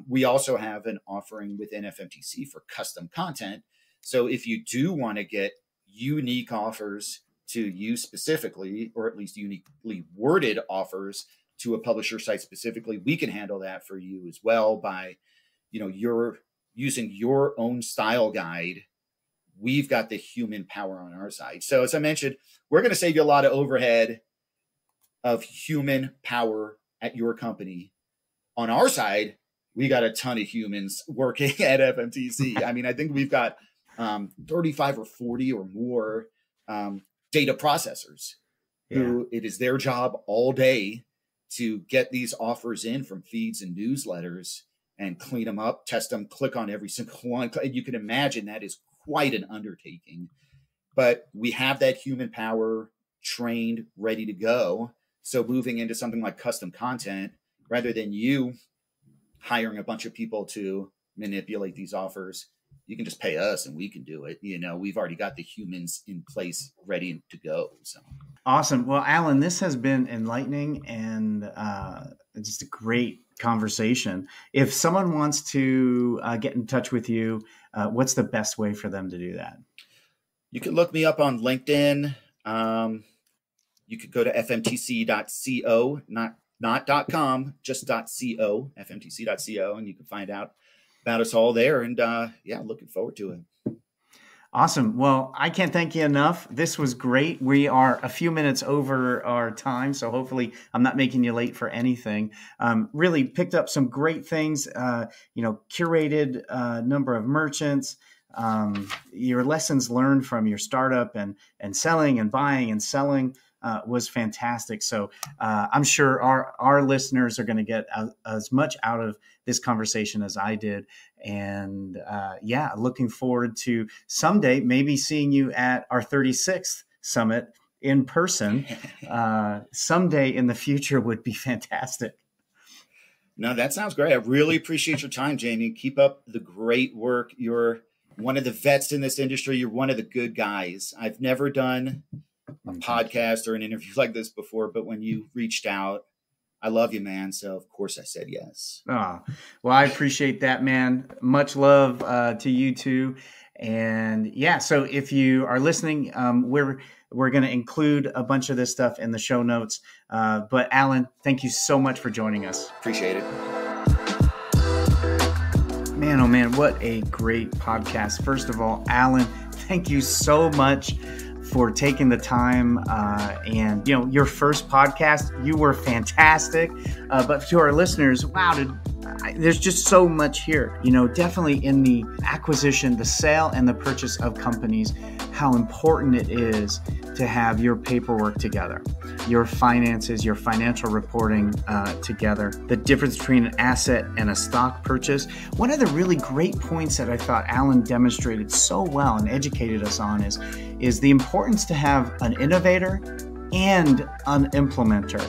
We also have an offering within FMTC for custom content. So if you do want to get unique offers to you specifically, or at least uniquely worded offers to a publisher site specifically, we can handle that for you as well by, you're using your own style guide. We've got the human power on our side. So as I mentioned, we're going to save you a lot of overhead of human power at your company. On our side, we got a ton of humans working at FMTC. I mean, I think we've got 35 or 40 or more data processors who it is their job all day to get these offers in from feeds and newsletters and clean them up, test them, click on every single one. And you can imagine that is quite an undertaking. But we have that human power trained, ready to go. So moving into something like custom content, rather than you hiring a bunch of people to manipulate these offers, you can just pay us and we can do it. We've already got the humans in place ready to go. So awesome. Well, Alan, this has been enlightening and just a great conversation. If someone wants to get in touch with you, what's the best way for them to do that? You can look me up on LinkedIn. You could go to fmtc.co, not .com, just .co, fmtc.co, and you can find out about us all there. And looking forward to it. Awesome. Well, I can't thank you enough. This was great. We are a few minutes over our time, so hopefully I'm not making you late for anything. Really picked up some great things, curated number of merchants, your lessons learned from your startup and selling and buying and selling was fantastic. So I'm sure our listeners are going to get as much out of this conversation as I did. And looking forward to someday maybe seeing you at our 36th summit in person. Someday in the future would be fantastic. No, that sounds great. I really appreciate your time, Jamie. Keep up the great work. You're one of the vets in this industry. You're one of the good guys. I've never done a podcast or an interview like this before, but when you reached out, I love you, man. So of course I said yes. Oh, well, I appreciate that, man. Much love to you too. And so if you are listening, we're going to include a bunch of this stuff in the show notes. But Alan, thank you so much for joining us. Appreciate it. Man, oh man, what a great podcast. First of all, Alan, thank you so much for taking the time and your first podcast. You were fantastic. But to our listeners, wow, there's just so much here. Definitely in the acquisition, the sale, and the purchase of companies, how important it is to have your paperwork together, your finances, your financial reporting together, the difference between an asset and a stock purchase. One of the really great points that I thought Alan demonstrated so well and educated us on is the importance to have an innovator and an implementer.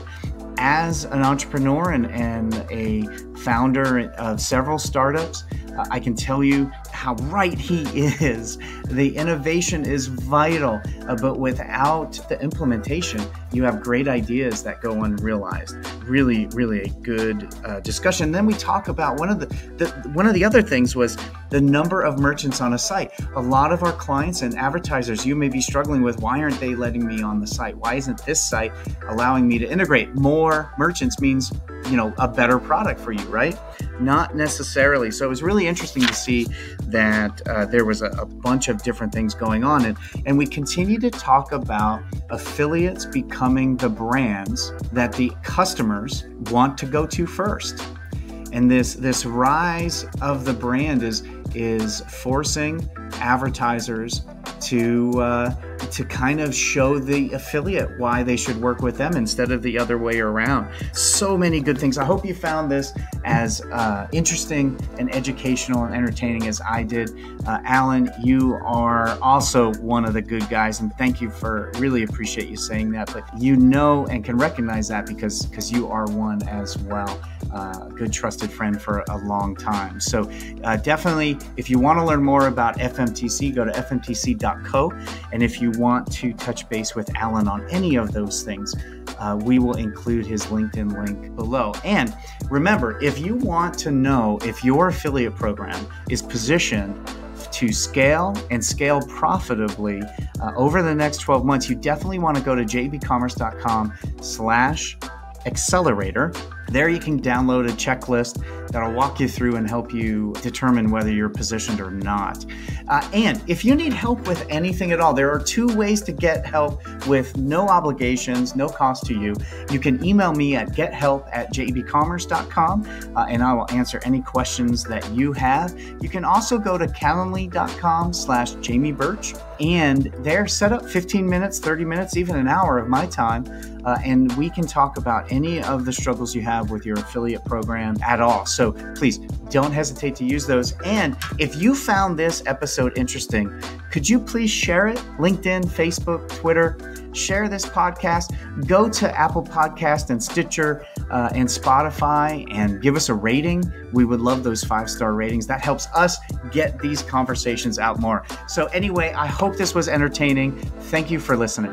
As an entrepreneur and a founder of several startups, I can tell you how right he is. The innovation is vital, but without the implementation, you have great ideas that go unrealized. Really, really a good discussion. Then we talk about one of the other things was the number of merchants on a site. A lot of our clients and advertisers, you may be struggling with, why aren't they letting me on the site? Why isn't this site allowing me to integrate? More merchants means, a better product for you, right? Not necessarily. So it was really interesting to see that there was a bunch of different things going on. And we continue to talk about affiliates becoming the brands that the customers want to go to first. And this rise of the brand is forcing advertisers to kind of show the affiliate why they should work with them instead of the other way around. So many good things. I hope you found this as interesting and educational and entertaining as I did. Alan, you are also one of the good guys, and thank you really appreciate you saying that. But and can recognize that because you are one as well. Good trusted friend for a long time. So definitely, if you want to learn more about FMTC, go to fmtc.co. And if you want to touch base with Alan on any of those things, we will include his LinkedIn link below. And remember, if you want to know if your affiliate program is positioned to scale and scale profitably over the next 12 months, you definitely want to go to JEBCommerce.com/accelerator. There you can download a checklist that'll walk you through and help you determine whether you're positioned or not. And if you need help with anything at all, there are 2 ways to get help with no obligations, no cost to you. You can email me at gethelp@JEBCommerce.com, and I will answer any questions that you have. You can also go to calendly.com/Jamie Birch, and there set up 15 minutes, 30 minutes, even an hour of my time, and we can talk about any of the struggles you have with your affiliate program at all. So please don't hesitate to use those. And if you found this episode interesting, could you please share it? LinkedIn, Facebook, Twitter. Share this podcast. Go to Apple Podcast and Stitcher and Spotify and give us a rating. We would love those 5-star ratings. That helps us get these conversations out more. So anyway, I hope this was entertaining. Thank you for listening.